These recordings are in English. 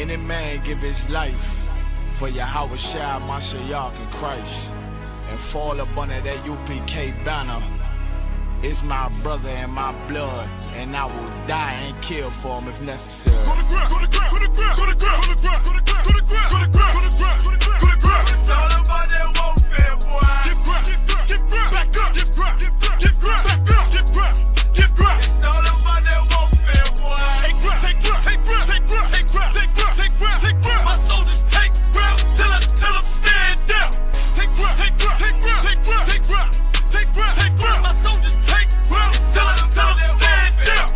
Any man give his life for Yahweh Shai, Mashiach, and Christ, and fall up under that UPK banner. It's my brother and my blood, and I will die and kill for him if necessary. Go to ground, go to ground, go to ground, go to ground, go to ground, go to ground, go to ground, go to ground, go to ground, go to ground. It's all about that warfare, boy. Give ground, give ground, back up, give ground, give ground, back up, give ground, give ground. It's all about that warfare, boy. Take ground, take ground, take ground, take ground, take ground, take ground, take ground, take ground. My soldiers take ground till I'm stand down. Take ground, take ground, take ground, take ground, take ground, take ground, take ground. My soldiers take ground till I'm stand down.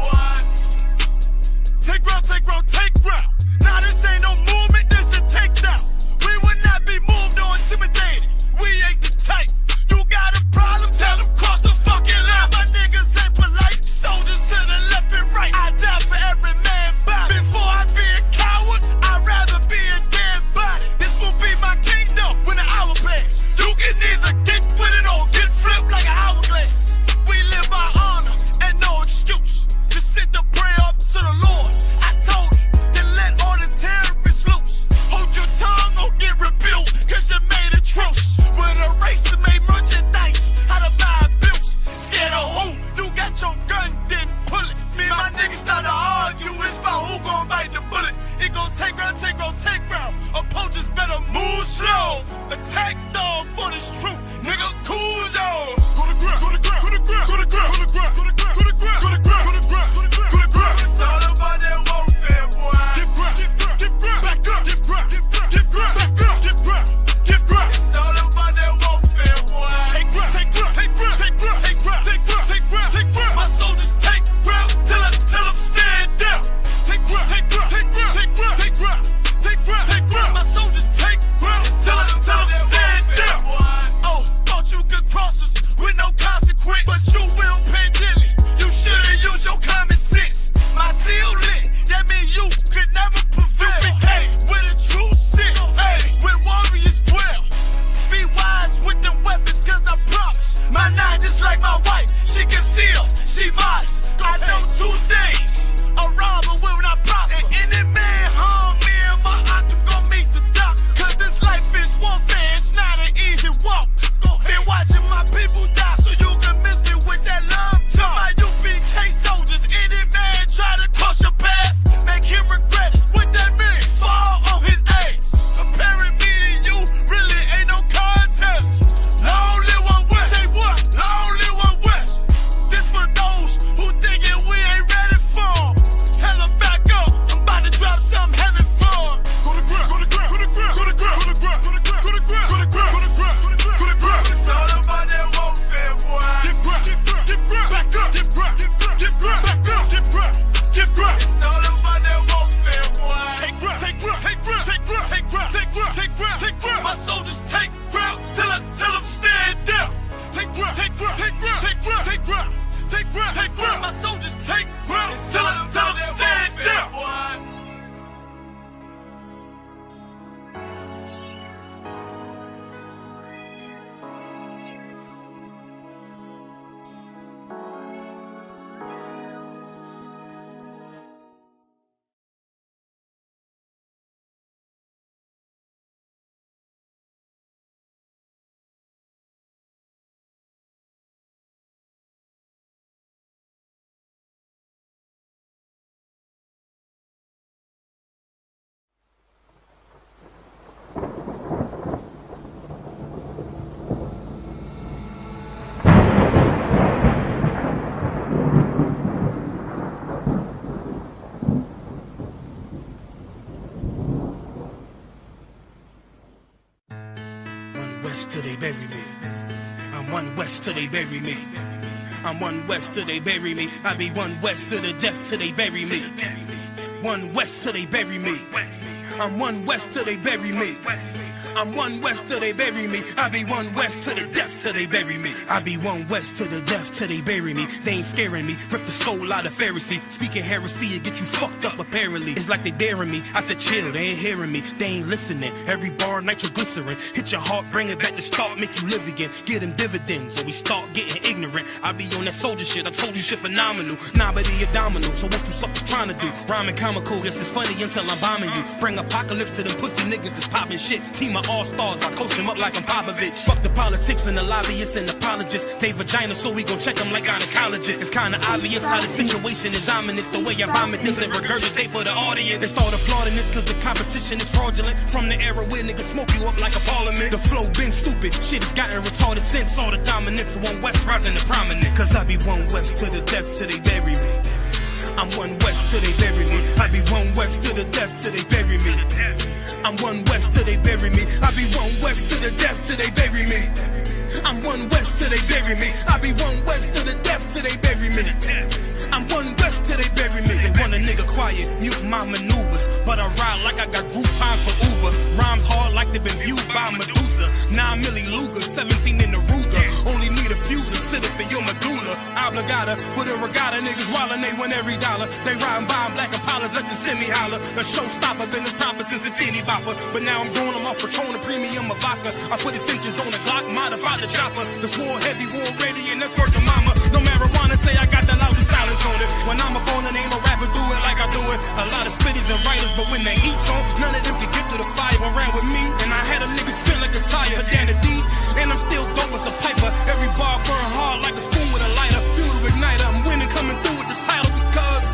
Take ground, take ground, take ground. Nah, this ain't no movement, this a takedown. We will not be moved or intimidated. We ain't the type. You got a problem, tell them cross the fucking line. My niggas ain't polite. Soldiers to the left and right. I die for every man body. Before I be a coward, I'd rather be a dead body. This will be my kingdom when the hour pass. You can either get with it or get flipped like an hourglass. We live by honor and no excuse. Just sit the prayer up to the Lord. I told him, then let all the terrorists loose. Hold your tongue or get rebuked, cause you made a truce. With a race that made merchandise out of my abuse. Scared of who? You got your gun, then pull it. Me and my niggas start to argue, it's about who gon' bite the bullet. It gon' take ground, take ground, take ground. Opponents better move slow. Attack dog for this truth, nigga, cool zone. Go to ground, go to ground, go to ground, go to ground, go to ground, go to ground, go to ground, go to ground, go to ground, go to ground. It's all about that warfare, boy. Give ground, give ground, back up, give ground, give ground, back up, give ground, give ground. It's all about that warfare, boy. Take ground, take ground, take ground, take ground, take ground, take ground, take ground, take ground. My soldiers take ground till I'm stand down. Take ground, take ground, take ground, take ground, take ground, take ground, take ground. My soldiers take ground till I'm stand down. Oh, thought you could cross us with no consequence, but you will pay dearly. You should've used your common sense. My zeal lit, that mean you could never prevail. Hey, with a true sit, hey, with warriors dwell. Be wise with them weapons, cause I promise. My nine just like my wife, she concealed, she modest. I know 2 things, a robber will not prosper. And any man harm me and my octave gon' meet the doctor. Cause this life is warfare, it's not an easy walk. Been watching my people die, so you can miss me with that love talk. My UPK soldiers, any man try to cross your path, make him regret it. What that mean? Fall on his ass. Comparing me to you really ain't no contest. Long live one West. Say what? Long live one West. This for those who thinking we ain't ready for. Tell them back up. I'm about to drop something heavy for. Go to ground, go to ground, go to ground, go to ground, go to ground, go to ground, go to ground, go to ground, go to ground, go to ground. It's all about that warfare, boy. Give ground, give ground, back up, give ground, give ground, back up, give ground, give ground. It's all about that warfare, boy. Take ground, take ground, take ground, take ground, take ground, take ground, take ground, take ground. My soldiers take ground till I'm stand down. Take ground, take ground, take ground, take ground, take ground, take ground, take ground. My soldiers take ground till I'm stand down. West till they bury me. I'm one West till they bury me. I'm one West till they bury me. I be one West to the death till they bury me. One West till they bury me. I'm one West till they bury me. I'm one West till they bury me. I be one West to the death till they bury me. I be one West to the death till they bury me. They ain't scaring me. Rip the soul out of Pharisee. Speaking heresy and get you fucked up apparently. It's like they daring me. I said chill, they ain't hearing me. They ain't listening. Every bar nitroglycerin. Hit your heart, bring it back to start, make you live again. Get them dividends or we start getting ignorant. I be on that soldier shit. I told you shit phenomenal. Nah, but he abdominal. So what you suckers trying to do? Rhyming comical. Guess it's funny until I'm bombing you. Bring apocalypse to them pussy niggas that's popping shit. Team of all-stars. I coach them up like I'm Popovich. Fuck the politics and the lobbyists and apologists. They vagina, so we gon' check them like gynecologists. It's kinda obvious how the situation is ominous. The way I vomit this and regurgitate for the audience. They start applauding this cause the competition is fraudulent. From the era where niggas smoke you up like a parliament. The flow been stupid. Shit has gotten retarded since all the dominance of one West rising to prominent. Cause I be one West to the death till they bury me. I'm one West till they bury me. I be one West to the death till they bury me. I'm one West till they bury me. I be one West to the death till they bury me. I'm one West till they bury me. I be one West to the death till they bury me. I'm one West till they bury me. They want a nigga quiet, mute my maneuvers, but I ride like I got Groupon for Uber. Rhymes hard like they been viewed by Medusa. 9 milli Luger, 17 in the Ruger. Only need a few to sit up in your medulla. Obligata for the regatta, niggas wildin', they win every dollar. They riding by in black Impalas, let the semi holler. A showstopper, been as proper since the teeny bopper. But now I'm doing them off Patron, a premium of vodka. I put extensions on the Glock, modify the chopper. The swore heavy, war ready, and that's worth the mama. No marijuana, say I got the loudest silence on it. When I'm up on it, ain't no rapper do it like I do it. A lot of spitties and writers, but when the heat's on, none of them can get to the fire around with me. And I had a nigga spin like a tire, down the deep. And I'm still dope as a piper. Every bar burn hard like a spoon with a lighter. Fuel to ignite, I'm winning, coming through with the title because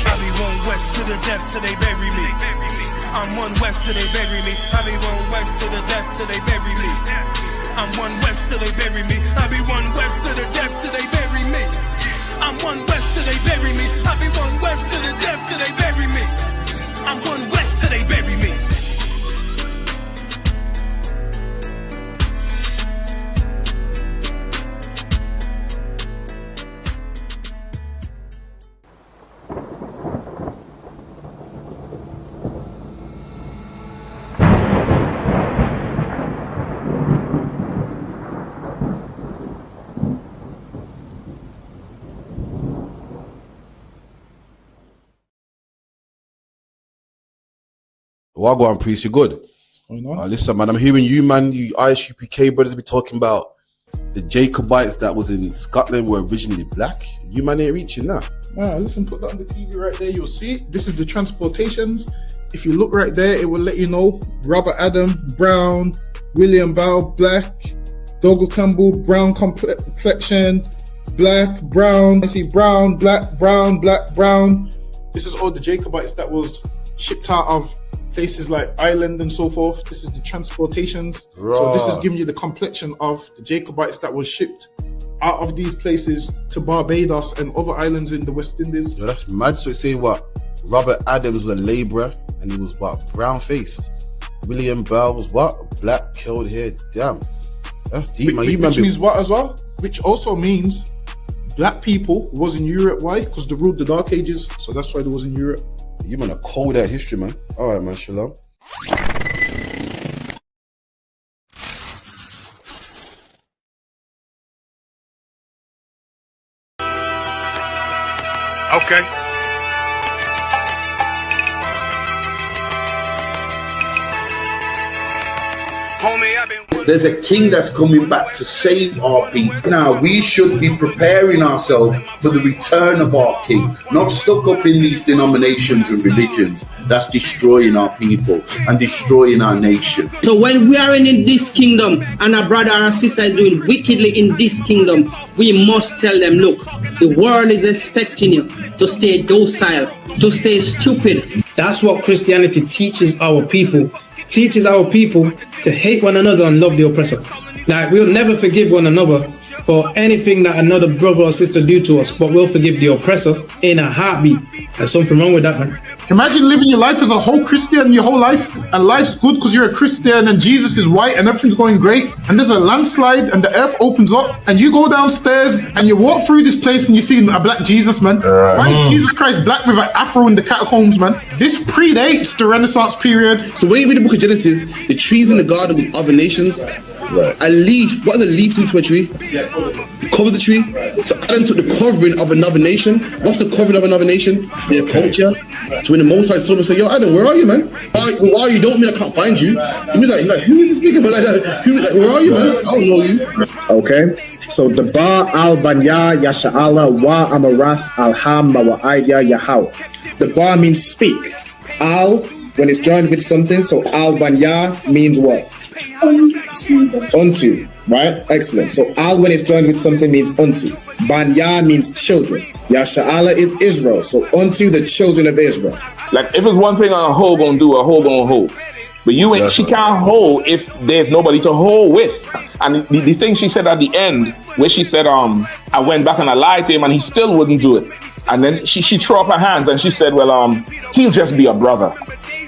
I be one West to the death till they bury me. I'm one West till they bury me. I be one West to the death till they bury me. I'm one West till they bury me. I be one West to the death till they bury me. I'm one West till they bury me. I be one West to the death till they bury me. I'm one West till they bury me. Wagwan priest, you good? What's going on? Listen, man, I'm hearing you, man, you ISUPK brothers be talking about the Jacobites that was in Scotland were originally black. You man ain't reaching that. Listen, put that on the TV right there. You'll see it. This is the transportations. If you look right there, it will let you know Robert Adam, brown, William Bow, black, Dougal Campbell, brown complexion, black, brown. I see brown, black, brown, black, brown. This is all the Jacobites that was shipped out of places like Ireland and so forth. This is the transportations. Right. So this is giving you the complexion of the Jacobites that was shipped out of these places to Barbados and other islands in the West Indies. Yo, that's mad. So it's saying what? Robert Adams was a labourer and he was what? Brown faced. William Bell was what? Black, curled hair. Damn. That's deep, man. Which means what as well? Which also means black people was in Europe. Why? Because they ruled the Dark Ages. So that's why they was in Europe. You man are cold at history, man. All right, man. Shalom. Okay. Homie, I've been... There's a king that's coming back to save our people. Now, we should be preparing ourselves for the return of our king, not stuck up in these denominations and religions that's destroying our people and destroying our nation. So when we are in this kingdom and our brother and sister is doing wickedly in this kingdom, we must tell them, look, the world is expecting you to stay docile, to stay stupid. That's what Christianity teaches our people. Teaches our people to hate one another and love the oppressor. Like, we'll never forgive one another for anything that another brother or sister do to us, but we'll forgive the oppressor in a heartbeat. There's something wrong with that, man. Imagine living your life as a whole Christian your whole life, and life's good because you're a Christian and Jesus is white and everything's going great, and there's a landslide and the earth opens up and you go downstairs and you walk through this place and you see a black Jesus, man. Why is Jesus Christ black with an afro in the catacombs, man? This predates the Renaissance period. So when you read the book of Genesis, the trees in the garden with other nations, a leaf, what does a leaf do to a tree? Cover the tree. So Adam took the covering of another nation. What's the covering of another nation? Their culture. So when the Most High saw him and said, yo, Adam, where are you, man? Why are you? Don't mean I can't find you. He means like, who is this nigga? Like, where are you, man? I don't know you. Okay. So the Ba al Banya Yasha'ala wa Amarath al Hamma wa Aidya Yahau. The Ba means speak. Al, when it's joined with something, so al Banya means what? Unto, right? Excellent. So al when it's joined with something means unto. Banya means children. Yasha'ala is Israel. So unto the children of Israel. Like if it's one thing a hoe gonna do, a hoe gonna hold. But you ain't, she can't hold if there's nobody to hold with. And the thing she said at the end, where she said, I went back and I lied to him and he still wouldn't do it. And then she threw up her hands and she said, well, he'll just be a brother.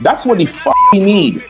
That's what he need.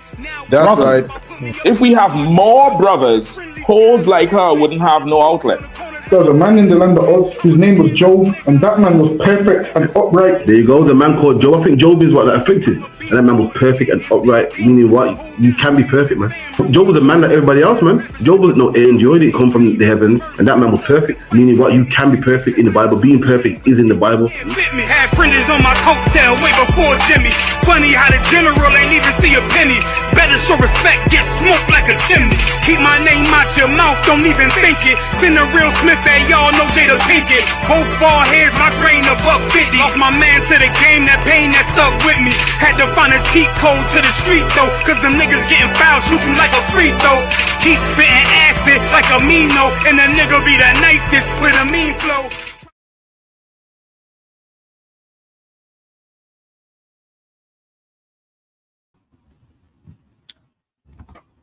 That's brothers. right. If we have more brothers, hoes like her wouldn't have no outlet. There was a man in the land of Oz, his name was Job, and that man was perfect and upright. There you go, the man called Job. I think Job is what, that afflicted. And that man was perfect and upright, meaning what? You can be perfect, man. Job was a man like everybody else, man. Job wasn't no angel, he didn't come from the heavens, and that man was perfect, meaning what? You can be perfect in the Bible. Being perfect is in the Bible. Had fringes on my coattail way before Jimmy. Funny how the general ain't even see a penny. Better show respect, get smoked like a chimney. Keep my name out your mouth, don't even think it. Send a real Smith that y'all know Jada Pinkett. Both ball heads, my grain above 50. Lost my man to the game, that pain that stuck with me. Had to find a cheat code to the street though, cause them niggas getting foul, shoot you like a free throw. Keep spitting acid like a Mino, and the nigga be the nicest with a mean flow.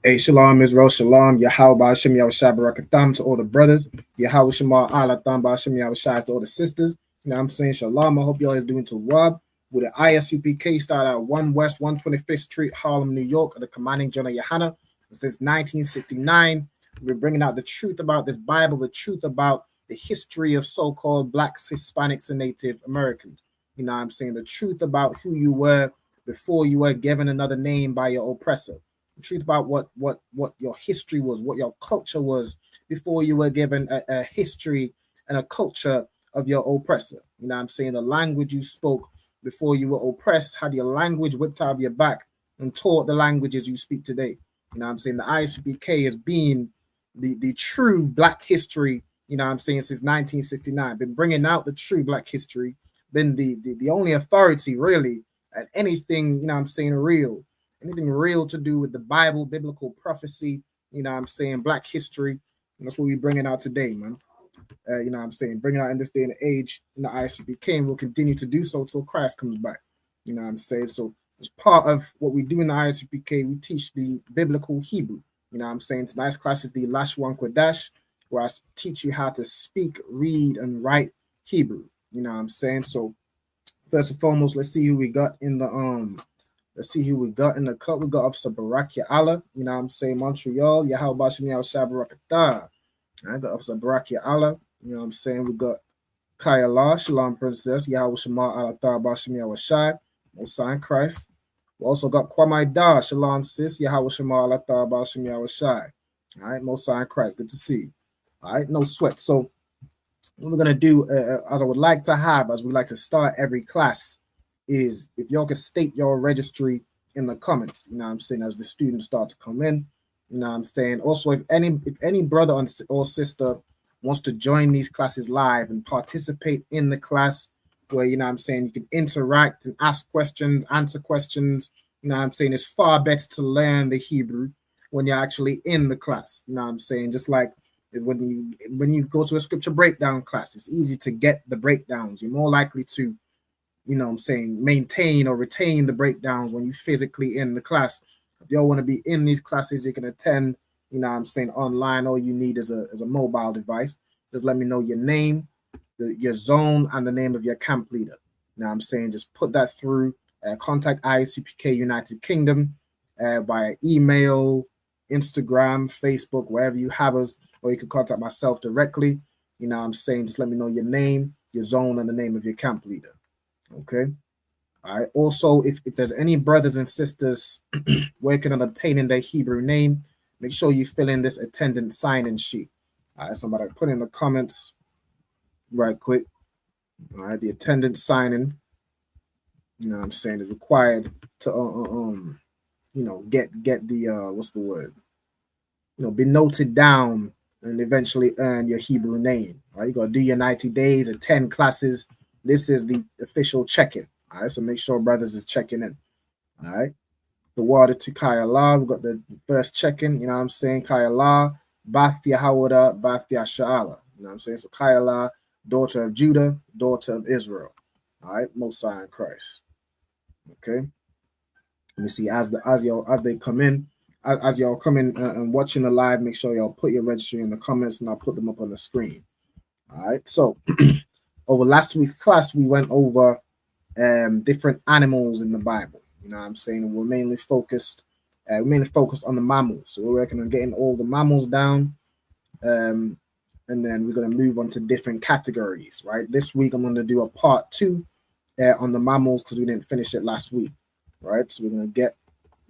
Hey, shalom, Israel, shalom, Yahweh Ba'ashem Yahushua Barakatam to all the brothers, Yahweh Shema Alatam Ba'ashem Yahushua to all the sisters. You know what I'm saying? Shalom, I hope y'all is doing to Wab. With the ISUPK start at 1 West 125th Street, Harlem, New York, at the commanding General Yohana. Since 1969, we're bringing out the truth about this Bible, the truth about the history of so-called Blacks, Hispanics, and Native Americans. You know what I'm saying? The truth about who you were before you were given another name by your oppressor. The truth about what your history was, what your culture was before you were given a history and a culture of your oppressor. You know what I'm saying? The language you spoke before you were oppressed, had your language whipped out of your back and taught the languages you speak today. You know what I'm saying? The ISUPK has been the true Black history, you know what I'm saying, since 1969. Been bringing out the true Black history, been the only authority really at anything, you know what I'm saying, real. Anything real to do with the Bible, biblical prophecy, you know what I'm saying, Black history. And that's what we're bringing out today, man. You know what I'm saying, bringing out in this day and age in the ISUPK, and we'll continue to do so till Christ comes back. You know what I'm saying? So as part of what we do in the ISUPK, we teach the biblical Hebrew. You know what I'm saying? Tonight's class is the Lashawan Qadash, where I teach you how to speak, read, and write Hebrew. You know what I'm saying? So first and foremost, let's see who we got in the Let's see who we got in the cut. We got Officer Barakia Allah, you know what I'm saying, Montreal, Yahweh Bashim Yahushua Barakatah. I got Officer Barakia Allah, you know what I'm saying. We got Kaya La, Shalom Princess, Yahweh Shema Allah Bashim Yahushua, Mosiah Christ. We also got Kwame Da, Shalom Sis, Yahweh Shema Allah Bashim Yahushua. All right, Mosiah Christ, good to see you. All right, no sweat. So what we're gonna do, as I would like to have, as we like to start every class, is if y'all could state your registry in the comments, you know what I'm saying, as the students start to come in, you know what I'm saying. Also, if any brother or sister wants to join these classes live and participate in the class, where, you know what I'm saying, you can interact and ask questions, answer questions, you know what I'm saying, it's far better to learn the Hebrew when you're actually in the class, you know what I'm saying. Just like when you go to a scripture breakdown class, it's easy to get the breakdowns. You're more likely to, you know what I'm saying, maintain or retain the breakdowns when you physically in the class. If y'all want to be in these classes, you can attend, you know what I'm saying, online. All you need is a mobile device. Just let me know your name, your zone, and the name of your camp leader. You know what I'm saying? Just put that through contact ISUPK United Kingdom via email, Instagram, Facebook, wherever you have us, or you can contact myself directly. You know what I'm saying? Just let me know your name, your zone, and the name of your camp leader. Okay. All right. Also, if there's any brothers and sisters working on obtaining their Hebrew name, make sure you fill in this attendance sign-in sheet. All right. Somebody put in the comments right quick. All right. The attendance sign-in, you know what I'm saying, is required to you know, get the what's the word? You know, be noted down and eventually earn your Hebrew name. All right, you gotta do your 90 days, attend classes. This is the official check-in. All right, so make sure brothers is checking in. All right, the water to Kayala. We got the first check-in. You know what I'm saying? Kayala, Bath Yahawada, Bath Yasha'ala. You know what I'm saying? So Kayala, daughter of Judah, daughter of Israel. All right, Most High in Christ. Okay. Let me see as they come in, as y'all come in and watching the live. Make sure y'all put your registry in the comments, and I'll put them up on the screen. All right. So over last week's class, we went over different animals in the Bible. You know what I'm saying? We're mainly focused on the mammals. So we're working on getting all the mammals down, and then we're going to move on to different categories. Right. This week I'm going to do a part 2 on the mammals because we didn't finish it last week. Right, so we're gonna get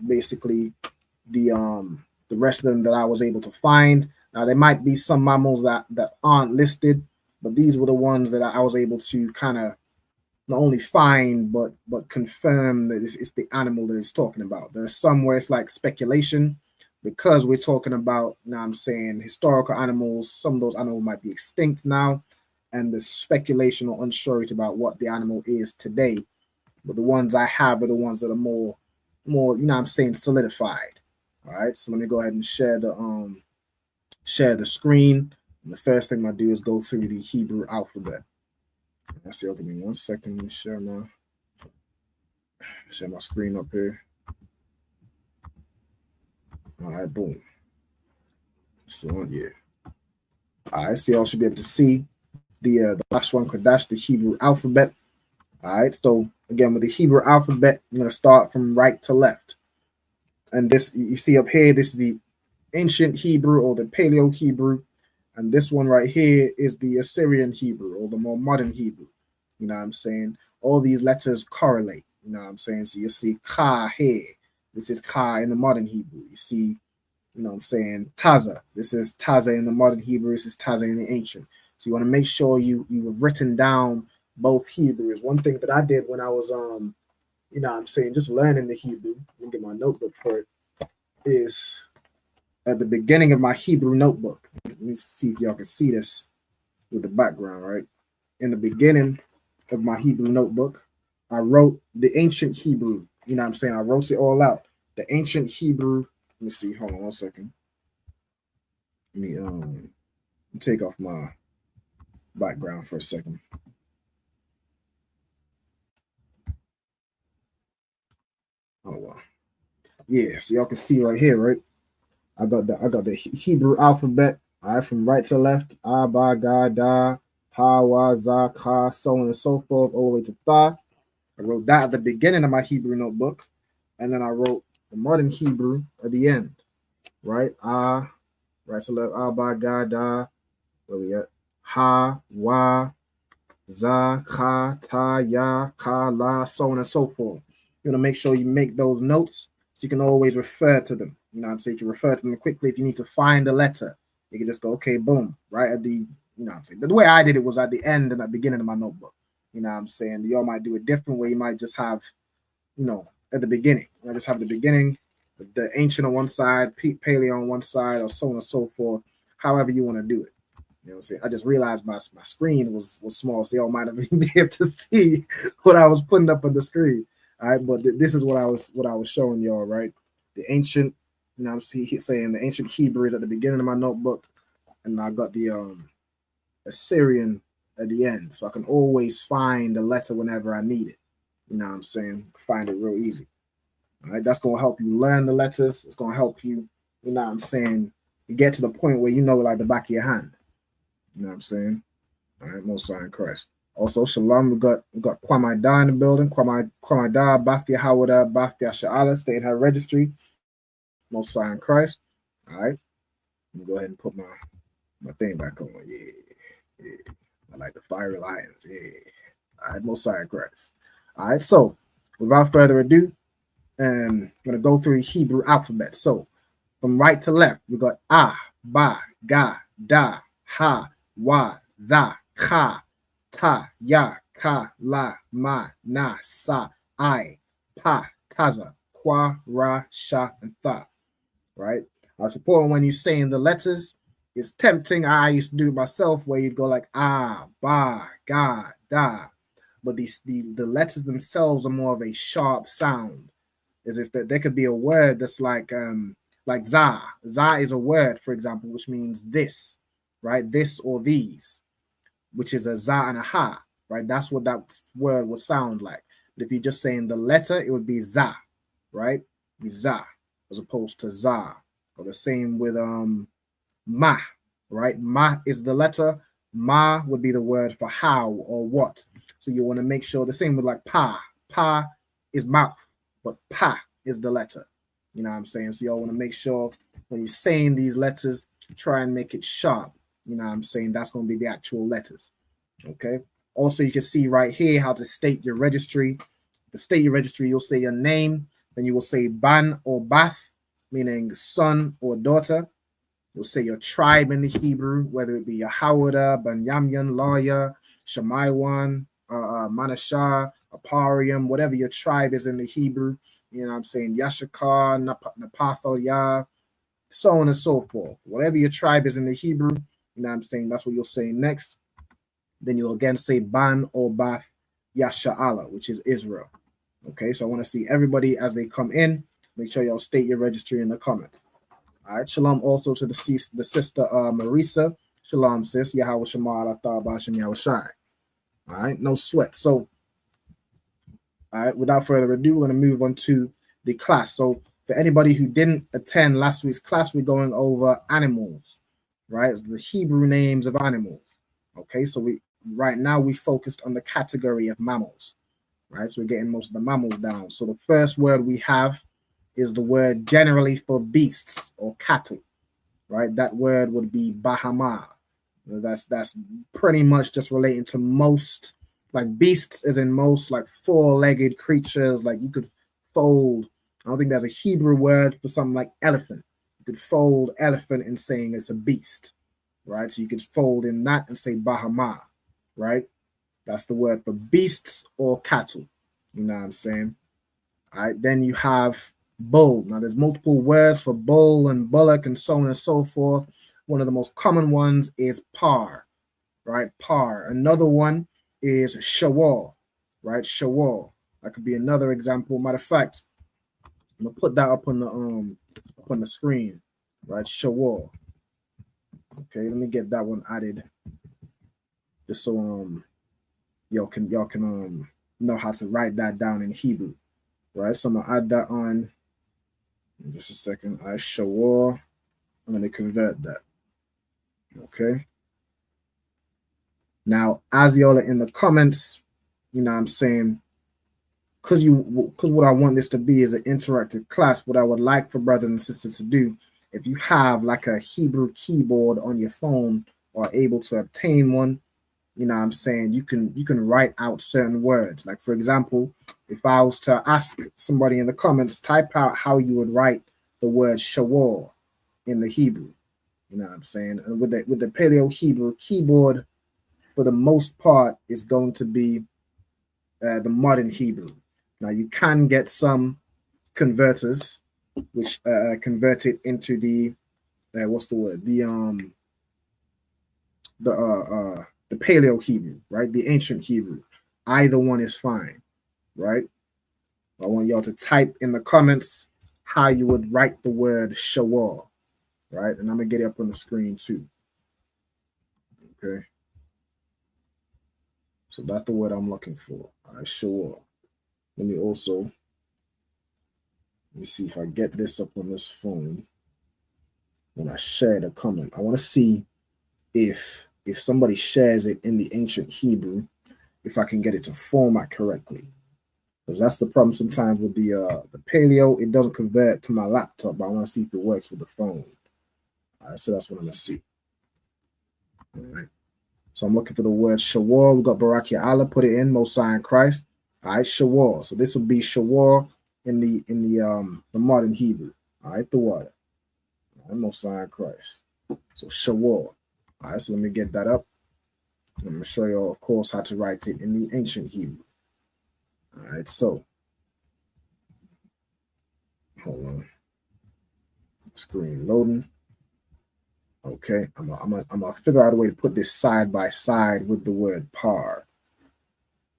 basically the rest of them that I was able to find. Now there might be some mammals that aren't listed, but these were the ones that I was able to kind of not only find but confirm that it's the animal that it's talking about. There's some where it's like speculation because we're talking about, you know what I'm saying, historical animals. Some of those animals might be extinct now, and there's speculation or unsurety about what the animal is today. But the ones I have are the ones that are more, you know what I'm saying, solidified. All right. So let me go ahead and share the screen. And the first thing I do is go through the Hebrew alphabet. Let's see, give me 1 second. Let me share my screen up here. All right, boom. So yeah. All right, so y'all should be able to see the Lashawan Qadash, the Hebrew alphabet. All right, so again, with the Hebrew alphabet, I'm going to start from right to left. And this, you see up here, this is the ancient Hebrew or the Paleo Hebrew. And this one right here is the Assyrian Hebrew or the more modern Hebrew. You know what I'm saying? All these letters correlate. You know what I'm saying? So you see Ka here. This is Ka in the modern Hebrew. You see, you know what I'm saying, Taza. This is Taza in the modern Hebrew. This is Taza in the ancient. So you want to make sure you have written down both Hebrews. One thing that I did when I was you know what I'm saying, just learning the Hebrew, let me get my notebook for it, is at the beginning of my Hebrew notebook. Let me see if y'all can see this with the background, right? In the beginning of my Hebrew notebook, I wrote the ancient Hebrew. You know what I'm saying? I wrote it all out. The ancient Hebrew. Let me see. Hold on 1 second. Let me take off my background for a second. Oh wow. Yeah, so y'all can see right here, right? I got the Hebrew alphabet, all right, from right to left. Abba, Ga, Da, Ha, Wa, Za, Ka, so on and so forth, all the way to Tha. I wrote that at the beginning of my Hebrew notebook, and then I wrote the modern Hebrew at the end, right? Right to left, Abba, Ga, Da, where we at? Ha, Wa, Za, Ka, Ta, Ya, Ka, La, so on and so forth. You want to make sure you make those notes so you can always refer to them. You know what I'm saying? You can refer to them quickly. If you need to find a letter, you can just go, okay, boom, right at the, you know what I'm saying? The way I did it was at the end and at the beginning of my notebook. You know what I'm saying? Y'all might do it different way. You might just have, you know, at the beginning. I just have the beginning, the ancient on one side, paleo on one side, or so on and so forth, however you want to do it. You know what I'm saying? I just realized my screen was small, so y'all might have been able to see what I was putting up on the screen. All right, but this is what I was showing y'all, right? The ancient, you know, I'm saying the ancient Hebrew is at the beginning of my notebook, and I got the Assyrian at the end, so I can always find the letter whenever I need it. You know what I'm saying? Find it real easy. All right, that's gonna help you learn the letters. It's gonna help you, you know what I'm saying, get to the point where you know like the back of your hand. You know what I'm saying? All right, Most High in Christ. Also, shalom. We got Kwame Da in the building. Kwame Da, Bafia Hawada, Bafia Sha'ala, stay in her registry. Most High in Christ. All right. Let me go ahead and put my thing back on. Yeah. I like the fiery lions. Yeah. All right. Most High in Christ. All right. So, without further ado, I'm gonna go through the Hebrew alphabet. So, from right to left, we got Ba, Ga, Da, Ha, Wa, Za, Ka, Ta, Ya, Ka, La, Ma, Na, Sa, I, Pa, Taza, Kwa, Ra, Sha, and Tha. Right? I suppose when you're saying the letters, it's tempting. I used to do it myself where you'd go like Ba, Ga, Da. But the letters themselves are more of a sharp sound. As if there could be a word that's like za. Za is a word, for example, which means this, right? This or these, which is a za and a ha, right? That's what that word would sound like. But if you're just saying the letter, it would be za, right? Be za, as opposed to za. Or the same with ma, right? Ma is the letter. Ma would be the word for how or what. So you want to make sure the same with like pa. Pa is mouth, but pa is the letter. You know what I'm saying? So y'all want to make sure when you're saying these letters, try and make it sharp. You know what I'm saying? That's going to be the actual letters. Okay. Also, you can see right here how to state your registry. To state your registry, you'll say your name, then you will say ban or bath, meaning son or daughter. You'll say your tribe in the Hebrew, whether it be Yahawada, Banyamyan, Lawyer, Shamaiwan, Manashah, Aparium, whatever your tribe is in the Hebrew. You know what I'm saying? Yashakar, Napatho, Yah, so on and so forth. Whatever your tribe is in the Hebrew, you know what I'm saying? That's what you'll say next. Then you'll again say Ban or Bath Yasha'ala, which is Israel. Okay, so I want to see everybody as they come in. Make sure y'all state your registry in the comments. All right, shalom also to the sister Marisa. Shalom, sis. Yahweh Shema Allah Bashim Yahweh Shai. All right, no sweat. So, all right, without further ado, we're going to move on to the class. So, for anybody who didn't attend last week's class, we're going over animals, right? The Hebrew names of animals. Okay, so right now we focused on the category of mammals, right? So we're getting most of the mammals down. So the first word we have is the word generally for beasts or cattle, right? That word would be bahama. That's pretty much just relating to most, like beasts as in most like four-legged creatures. Like you could fold, I don't think there's a Hebrew word for something like elephant. You could fold elephant in saying it's a beast, right? So you could fold in that and say bahama, right? That's the word for beasts or cattle. You know what I'm saying? All right, then you have bull. Now there's multiple words for bull and bullock and so on and so forth. One of the most common ones is par, right? Par. Another one is shawal, right? Shawal. That could be another example. Matter of fact, I'm gonna put that up on the screen, right? Shawal. Okay, let me get that one added, just so y'all can know how to write that down in Hebrew, right? So I'm gonna add that on in just a second. I shawal. I'm gonna convert that. Okay. Now, as y'all are in the comments, you know what I'm saying, because what I want this to be is an interactive class. What I would like for brothers and sisters to do, if you have like a Hebrew keyboard on your phone or able to obtain one, you know what I'm saying, you can write out certain words. Like for example, if I was to ask somebody in the comments, type out how you would write the word shawal in the Hebrew. You know what I'm saying? And with the Paleo Hebrew keyboard, for the most part, is going to be the modern Hebrew. Now you can get some converters which convert it into the what's the word? The Paleo Hebrew, right? The ancient Hebrew. Either one is fine, right? I want y'all to type in the comments how you would write the word shawal, right? And I'm gonna get it up on the screen too. Okay. So that's the word I'm looking for. All right, shawal. Let me see if I get this up on this phone when I share the comment. I want to see if somebody shares it in the ancient Hebrew, if I can get it to format correctly. Because that's the problem sometimes with the Paleo. It doesn't convert to my laptop, but I want to see if it works with the phone. All right, so that's what I'm going to see. All right. So I'm looking for the word Shawar. We got Barakia Allah, put it in, Most High in Christ. All right, Shawar. So this would be Shawar in the modern Hebrew. All right, the water. All right, Most High in Christ. So Shawar. All right, so let me get that up. I'm going to show you, of course, how to write it in the ancient Hebrew. All right, so hold on. Screen loading. Okay, I'm gonna figure out a way to put this side by side with the word par.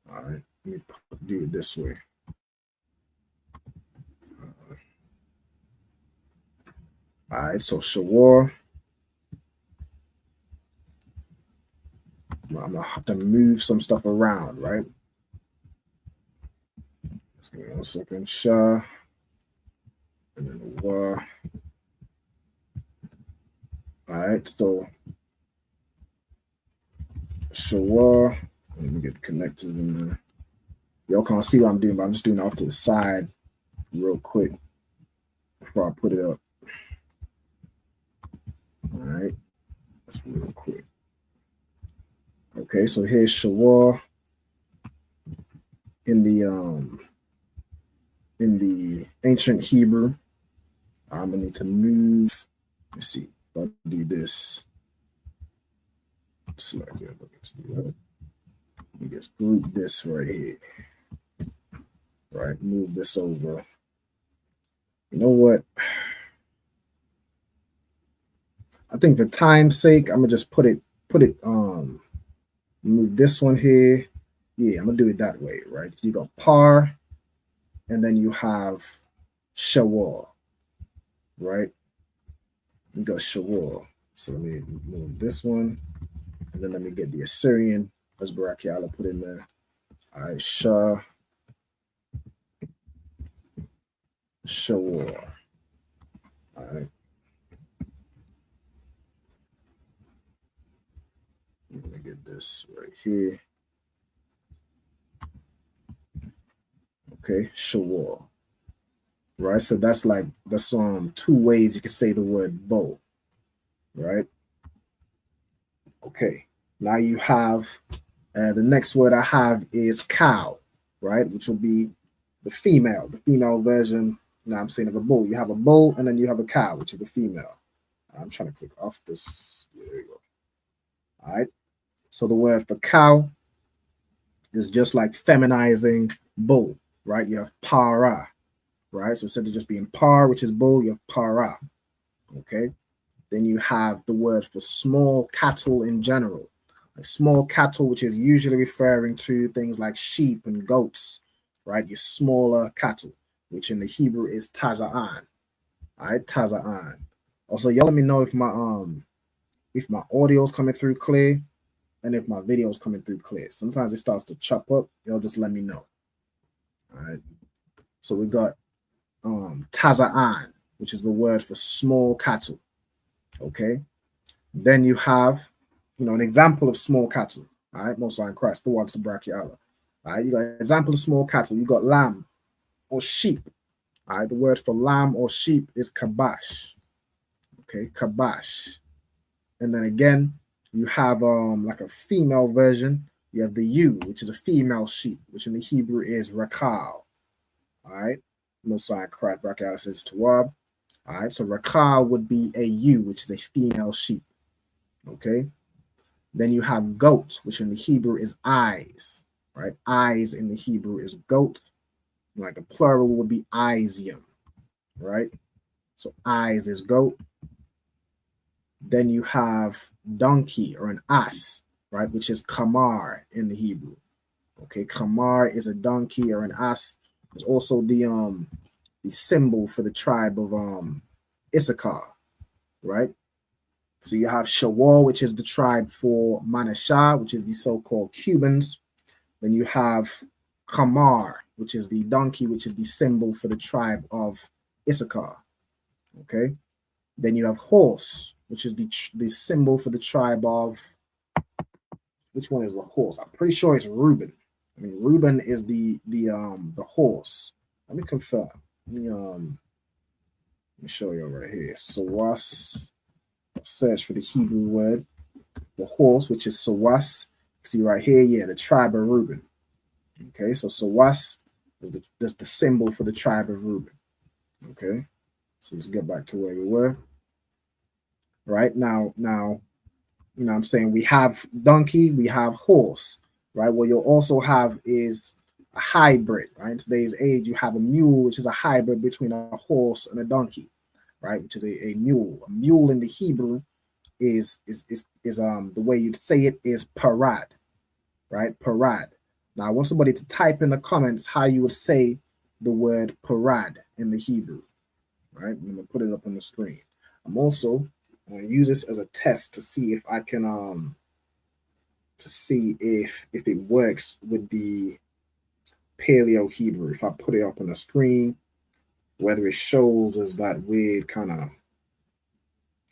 All right, let me do it this way. All right, so Shawar. I'm gonna have to move some stuff around, right? Just give me 1 second. Shah. And then War. All right, so Shawar. Let me get connected in there. Y'all can't see what I'm doing, but I'm just doing it off to the side real quick before I put it up. All right, that's real quick. Okay, so here's Shawar in the ancient Hebrew. I'm gonna need to move. Let's see if I do this. Select it. Let me just group this right here. Right, move this over. You know what? I think for time's sake, I'm gonna just put it. Move this one here. Yeah, I'm gonna do it that way, right? So you got par, and then you have Shawar, right? You got Shawar. So let me move this one, and then let me get the Assyrian, as Barakiala put in there. All right, Shawar. All right. Let me get this right here. Okay, Shawar. Right, so that's 2 ways you can say the word bow. Right. Okay. Now you have the next word I have is cow, right, which will be the female version. You know what I'm saying, of a bull. You have a bull and then you have a cow, which is the female. I'm trying to click off this. There you go. All right. So the word for cow is just like feminizing bull, right? You have para, right? So instead of just being par, which is bull, you have para. Okay. Then you have the word for small cattle in general. Like small cattle, which is usually referring to things like sheep and goats, right? Your smaller cattle, which in the Hebrew is taza'an. All right, taza'an. Also, y'all let me know if my audio is coming through clear and if my video is coming through clear. Sometimes it starts to chop up. Y'all just let me know. All right. So we got taza'an, which is the word for small cattle. Okay. Then you have, an example of small cattle. All right. Most High in Christ, the ones to Barakia Allah. All right. You got an example of small cattle. You got lamb or sheep. All right. The word for lamb or sheep is kabash. Okay. Kabash. And then again, you have like a female version. You have the ewe, which is a female sheep, which in the Hebrew is rakal. All right. Most High in Christ, Barakia Allah says Tawab. All right, so rakal would be a ewe, which is a female sheep. Okay. Then you have goat, which in the Hebrew is eyes. Right? Eyes in the Hebrew is goat. Like the plural would be eyesium. Right? So eyes is goat. Then you have donkey or an ass, right? Which is kamar in the Hebrew. Okay, kamar is a donkey or an ass. There's also the symbol for the tribe of Issachar, right? So you have Shawar, which is the tribe for Manashah, which is the so-called Cubans. Then you have Kamar, which is the donkey, which is the symbol for the tribe of Issachar. Okay. Then you have horse, which is the symbol for the tribe of which one is the horse? I'm pretty sure it's Reuben. I mean, Reuben is the horse. Let me confirm. Let me show you right here. Sawas. Search for the Hebrew word, the horse, which is Sawas. See right here, yeah, the tribe of Reuben. Okay, so Sawas is the symbol for the tribe of Reuben. Okay, so let's get back to where we were. Right now, you know what I'm saying, we have donkey, we have horse, right? What you'll also have is a hybrid, right? In today's age, you have a mule, which is a hybrid between a horse and a donkey, right? Which is a mule. A mule in the Hebrew is the way you'd say it is parad, right? Parad. Now I want somebody to type in the comments how you would say the word parad in the Hebrew, right? I'm gonna put it up on the screen. I'm also going to use this as a test to see if I can if it works with the Paleo Hebrew. If I put it up on the screen, whether it shows as that weird kind of,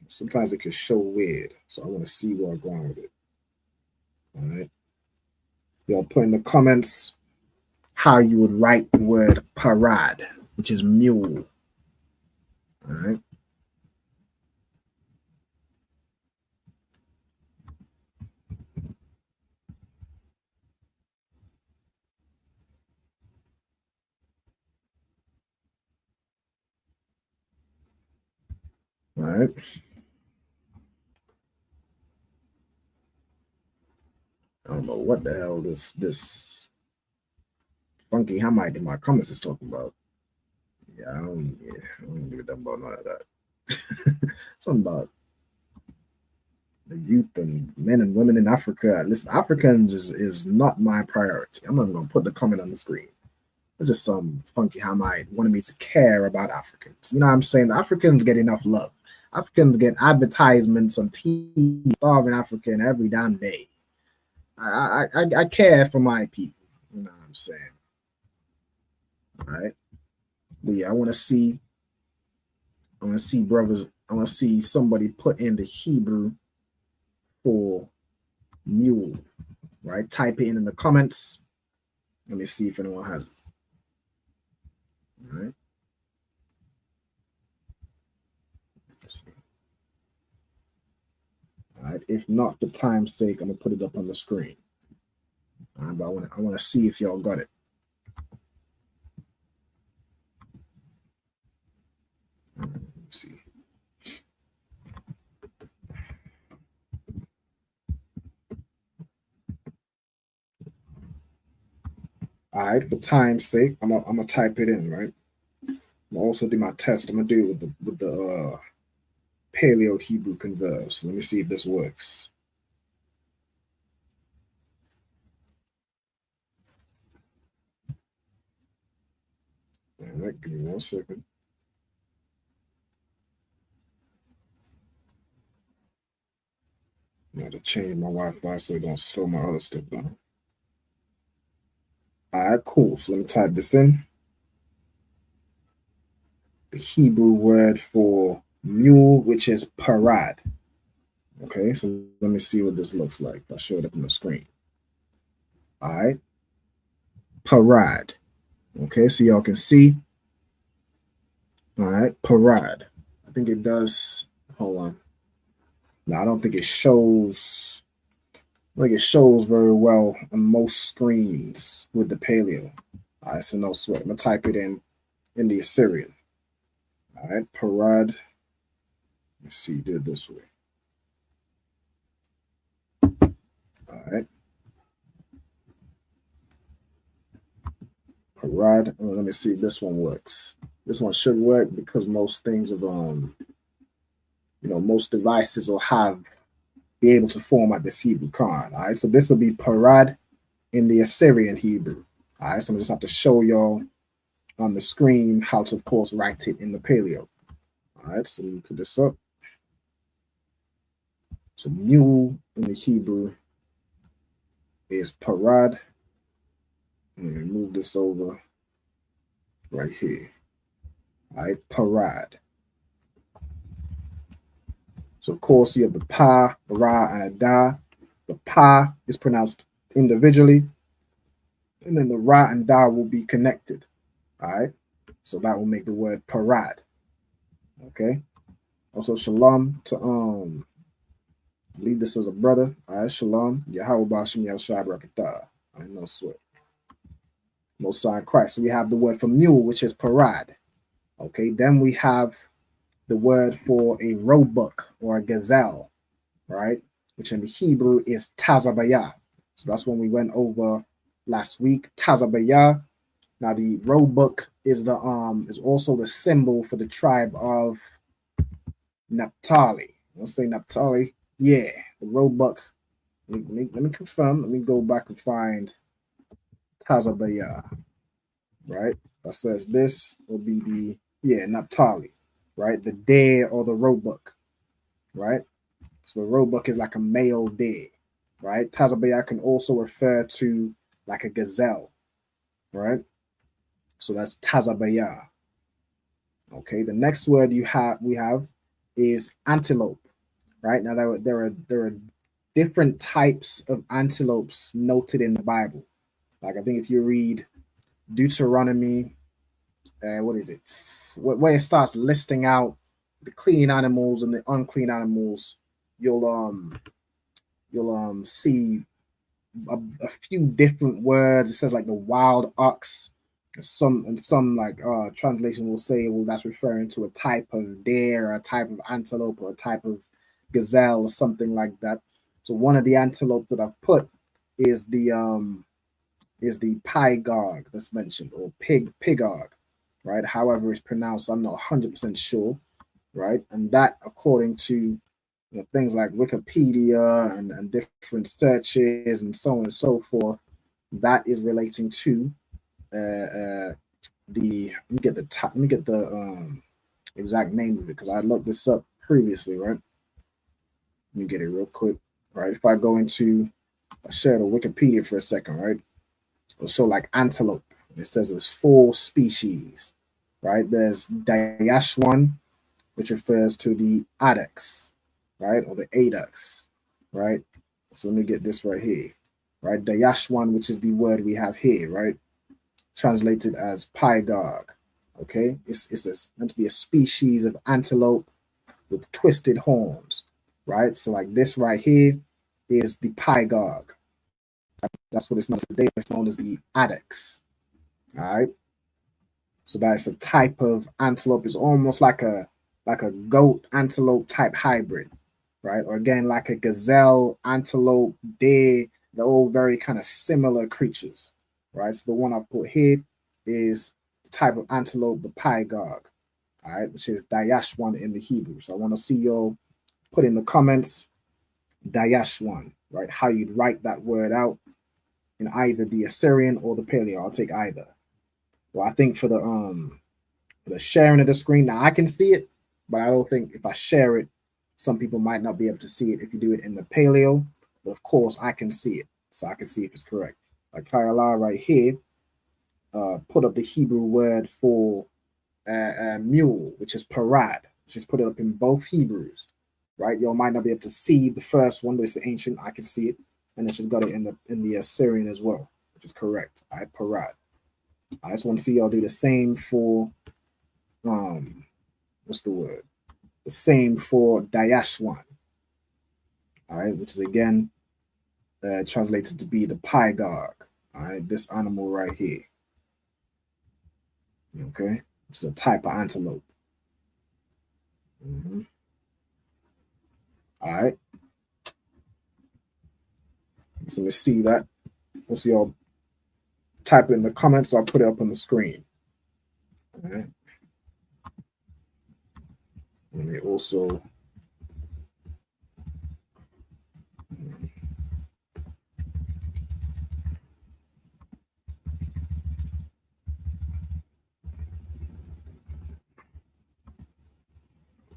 sometimes it can show weird. So I want to see where I'm going with it. All right. Y'all put in the comments how you would write the word parad, which is mule. All right. All right. I don't know what the hell this funky Hamite in my comments is talking about. Yeah, I don't give a damn about none of that. Something about the youth and men and women in Africa. Listen, Africans is not my priority. I'm not even gonna put the comment on the screen. It's just some funky Hamite wanted me to care about Africans. You know what I'm saying? The Africans get enough love. Africans get advertisements on TV, starving African every damn day. I care for my people. You know what I'm saying? All right. But yeah, I want to see brothers. I want to see somebody put in the Hebrew for mule. Right? Type it in the comments. Let me see if anyone has it. All right. All right. If not, for time's sake, I'm gonna put it up on the screen. All right, but I want to see if y'all got it. All right, let's see. All right, for time's sake, I'm gonna type it in, right? I'm gonna also do my test. I'm gonna do it with the Paleo Hebrew Converse. So let me see if this works. All right, give me 1 second. I have to change my Wi-Fi so it don't slow my other stuff down. All right, cool. So let me type this in. The Hebrew word for mule, which is parad. Okay, so let me see what this looks like. I'll show it up on the screen. All right, parad. Okay, so y'all can see. All right, parad. I think it does. Hold on. No, I don't think it shows. I think it shows very well on most screens with the Paleo. All right, so no sweat. I'm gonna type it in the Assyrian. All right, parad. Let's see, do it this way. All right. Parad. Let me see if this one works. This one should work because most things of most devices will be able to format this Hebrew card. All right, so this will be parad in the Assyrian Hebrew. All right, so I'm just have to show y'all on the screen how to, of course, write it in the Paleo. All right, so let me put this up. So mule in the Hebrew is parad. And move this over right here. All right, parad. So of course you have the pa, ra, and a da. The pa is pronounced individually, and then the ra and da will be connected. All right, so that will make the word parad. Okay. Also, shalom to leave this as a brother. All right, shalom. Yahweh Bashim Yahushua Barakatah. I know sweat. Most High Christ. So we have the word for mule, which is parad. Okay, then we have the word for a roebuck or a gazelle, right? Which in the Hebrew is tazabaya. So that's when we went over last week. Tazabaya. Now the roebuck is also the symbol for the tribe of Naphtali. Let's say Naphtali. Yeah, the roebuck. Let me confirm. Let me go back and find Tazabaya. Right? If I search this, will be the Naphtali, right? The deer or the roebuck, right? So the roebuck is like a male deer, right? Tazabaya can also refer to like a gazelle, right? So that's Tazabaya. Okay, the next word we have is antelope, right? Now there are different types of antelopes noted in the Bible. Like I think if you read Deuteronomy, what is it? Where it starts listing out the clean animals and the unclean animals, you'll see a few different words. It says like the wild ox. Some like translation will say, well, that's referring to a type of deer, or a type of antelope, or a type of gazelle, or something like that. So one of the antelopes that I've put is the pygog that's mentioned, or pigog, right? However it's pronounced, I'm not 100% sure, right? And that, according to things like Wikipedia and different searches and so on and so forth, that is relating to let me get the exact name of it, because I looked this up previously, right? Let me get it real quick, right? If I go into, I share the Wikipedia for a second, right? It'll show like antelope. It says there's 4 species, right? There's Dayashwan, which refers to the addax, right? Or the addax, right? So let me get this right here, right? Dayashwan, which is the word we have here, right? Translated as pygog. Okay, it's meant to be a species of antelope with twisted horns, right? So like this right here is the pygog. That's what it's known today. It's known as the addax. All right. So that's a type of antelope. It's almost like a goat antelope type hybrid, right? Or again, like a gazelle, antelope, deer. They're all very kind of similar creatures, right? So the one I've put here is the type of antelope, the pygog, all right, which is Dayashwan in the Hebrew. So I want to see y'all put in the comments Dayashwan, right? How you'd write that word out in either the Assyrian or the Paleo. I'll take either. Well, I think for the sharing of the screen, now I can see it, but I don't think if I share it, some people might not be able to see it if you do it in the Paleo. But of course, I can see it, so I can see if it's correct. Like Kayala right here, put up the Hebrew word for mule, which is parad. Just put it up in both Hebrews, right? Y'all might not be able to see the first one, but it's the ancient. I can see it, and then she's got it in the Assyrian as well, which is correct. All right, parad. I just want to see y'all do the same for what's the word? The same for Dayashwan. All right, which is again translated to be the pygog. All right, this animal right here. Okay, it's a type of antelope. All right, so let's see that. We'll see y'all type it in the comments. I'll put it up on the screen. All right. Let me also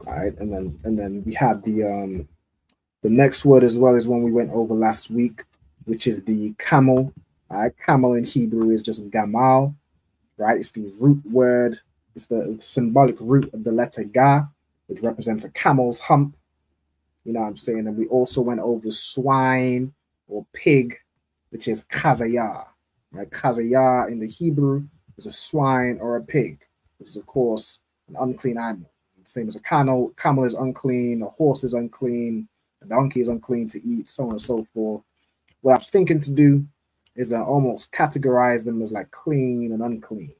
all right, and then we have the next word as well as one we went over last week, which is the camel. All right, camel in Hebrew is just gamal, right? It's the root word. It's the symbolic root of the letter ga, which represents a camel's hump. You know what I'm saying? And we also went over swine, or pig, which is kazayah. Right? Kazayah in the Hebrew is a swine or a pig, which is, of course, an unclean animal. Same as a camel is unclean, a horse is unclean, a donkey is unclean to eat, so on and so forth. What I was thinking to do is almost categorize them as like clean and unclean.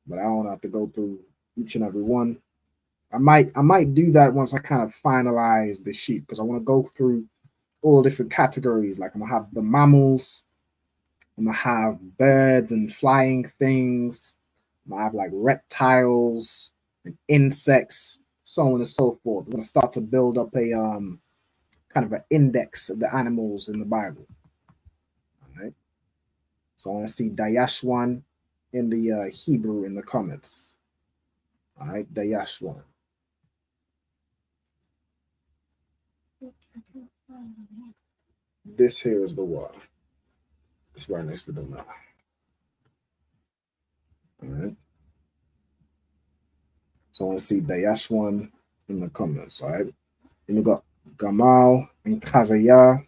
But I don't have to go through each and every one. I might do that once I kind of finalize the sheet, because I want to go through all the different categories. Like I'm gonna have the mammals, I'm gonna have birds and flying things, I'm gonna have like reptiles and insects, so on and so forth. I'm gonna start to build up a kind of an index of the animals in the Bible. All right. So I want to see Dayashwan in the Hebrew in the comments. All right, Dayashwan. This here is the one. It's right next to the now. All right. So I want to see Dayashwan in the comments. All right. Then we got Gamal and Kazaya.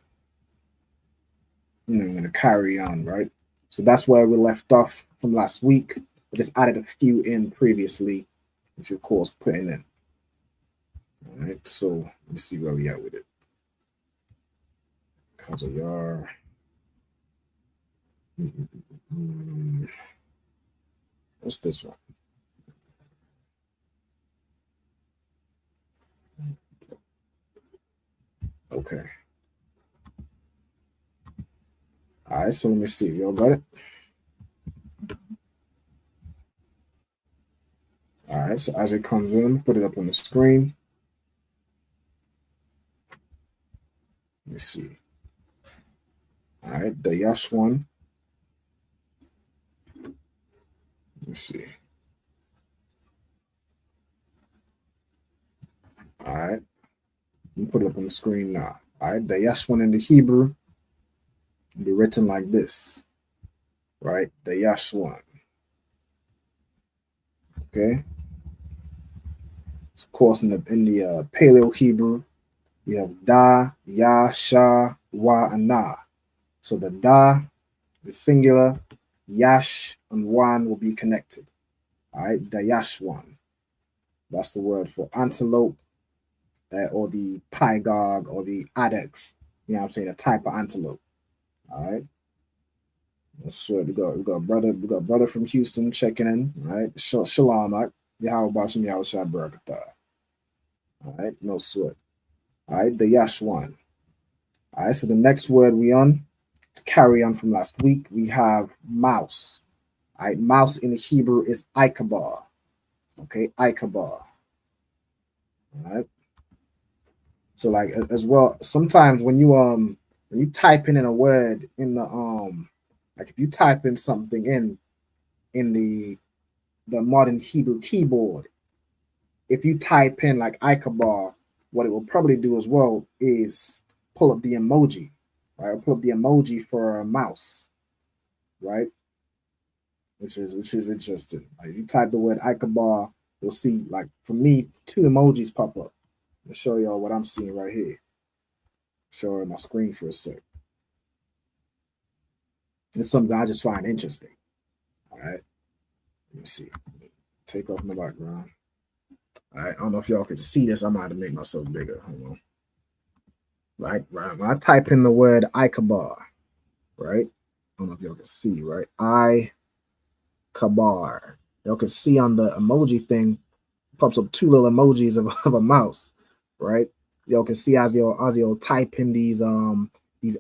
I'm going to carry on, right? So that's where we left off from last week. I just added a few in previously, which of course putting in. All right, so let's see where we at with it. Kazayar. What's this one? Okay. All right, so let me see. Y'all got it? All right, so as it comes in, put it up on the screen. Let me see. All right, the Yash one. Let me see. All right, let me put it up on the screen now. All right, the Yash one in the Hebrew will be written like this, right? The Yash one. Okay. Of course, in the Paleo Hebrew, we have da, ya, sha, wa, and na. So the da is singular, yash and wan will be connected. All right, the yash one. That's the word for antelope, or the pygog, or the adex. You know what I'm saying? A type of antelope. All right. So we got brother from Houston checking in. All right. Shalom, Yahweh Bashim Yahweh Shai Barakatah. All right, no sweat. All right, the Yash one. All right, so the next word we on, to carry on from last week, we have mouse. All right, mouse in the Hebrew is Ikabar. Okay, Ikabar. All right. So like as well, sometimes when you type in a word in the like if you type in something in the modern Hebrew keyboard, if you type in like Ikabar, what it will probably do as well is pull up the emoji, right? It'll pull up the emoji for a mouse, right? Which is interesting. Like you type the word Ikabar, you'll see, like for me, 2 emojis pop up. I'll show y'all what I'm seeing right here. Show her my screen for a sec. It's something I just find interesting. All right. Let me see. Take off my background. All right, I don't know if y'all can see this. I might have to make myself bigger. Hold on. Right. When I type in the word Ikabar, right? I don't know if y'all can see, right? Ikabar. Y'all can see on the emoji thing, pops up 2 little emojis of a mouse, right? Y'all can see as you'll type in these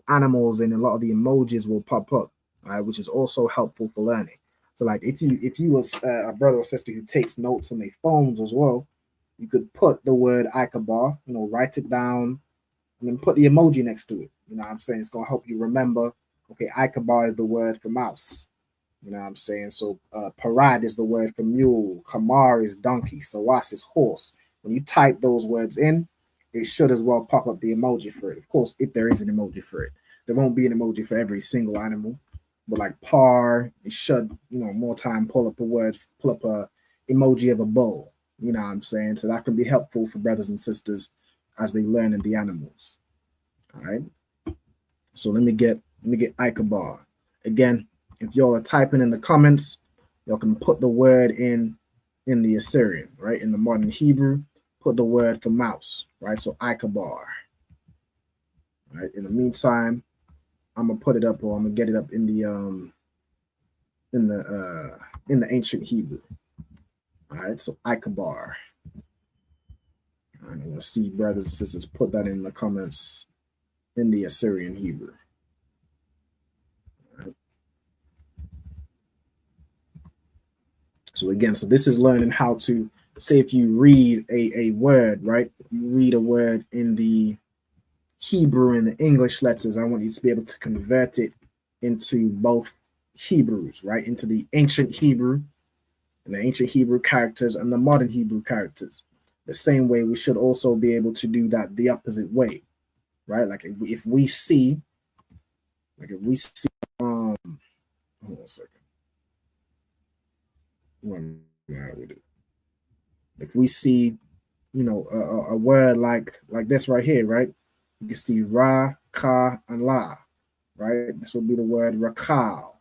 animals, and a lot of the emojis will pop up, right? Which is also helpful for learning. So like if you was a brother or sister who takes notes on their phones as well, you could put the word Ikabar, write it down, and then put the emoji next to it. You know what I'm saying? It's going to help you remember, okay, Ikabar is the word for mouse. You know what I'm saying? So parad is the word for mule. Kamar is donkey. Sawas is horse. When you type those words in, it should as well pop up the emoji for it. Of course, if there is an emoji for it. There won't be an emoji for every single animal. But like par, it should, more time pull up a emoji of a bull. You know what I'm saying? So that can be helpful for brothers and sisters as they learn in the animals. All right. So let me get Ichabod. Again, if y'all are typing in the comments, y'all can put the word in the Assyrian, right? In the modern Hebrew, put the word for mouse, right? So Ichabod. Right. In the meantime, I'm gonna put it up, or I'm gonna get it up in the ancient Hebrew. All right, so Ichabod. I want to see brothers and sisters put that in the comments in the Assyrian Hebrew. All right. So again, so this is learning how to say if you read a word, right? If you read a word in the Hebrew and the English letters, I want you to be able to convert it into both Hebrews, right? Into the ancient Hebrew and the ancient Hebrew characters and the modern Hebrew characters. The same way we should also be able to do that the opposite way, right? Like if we see, hold on a second. If we see, a word like this right here, right? You can see Ra, Ka, and La, right? This will be the word Rakal.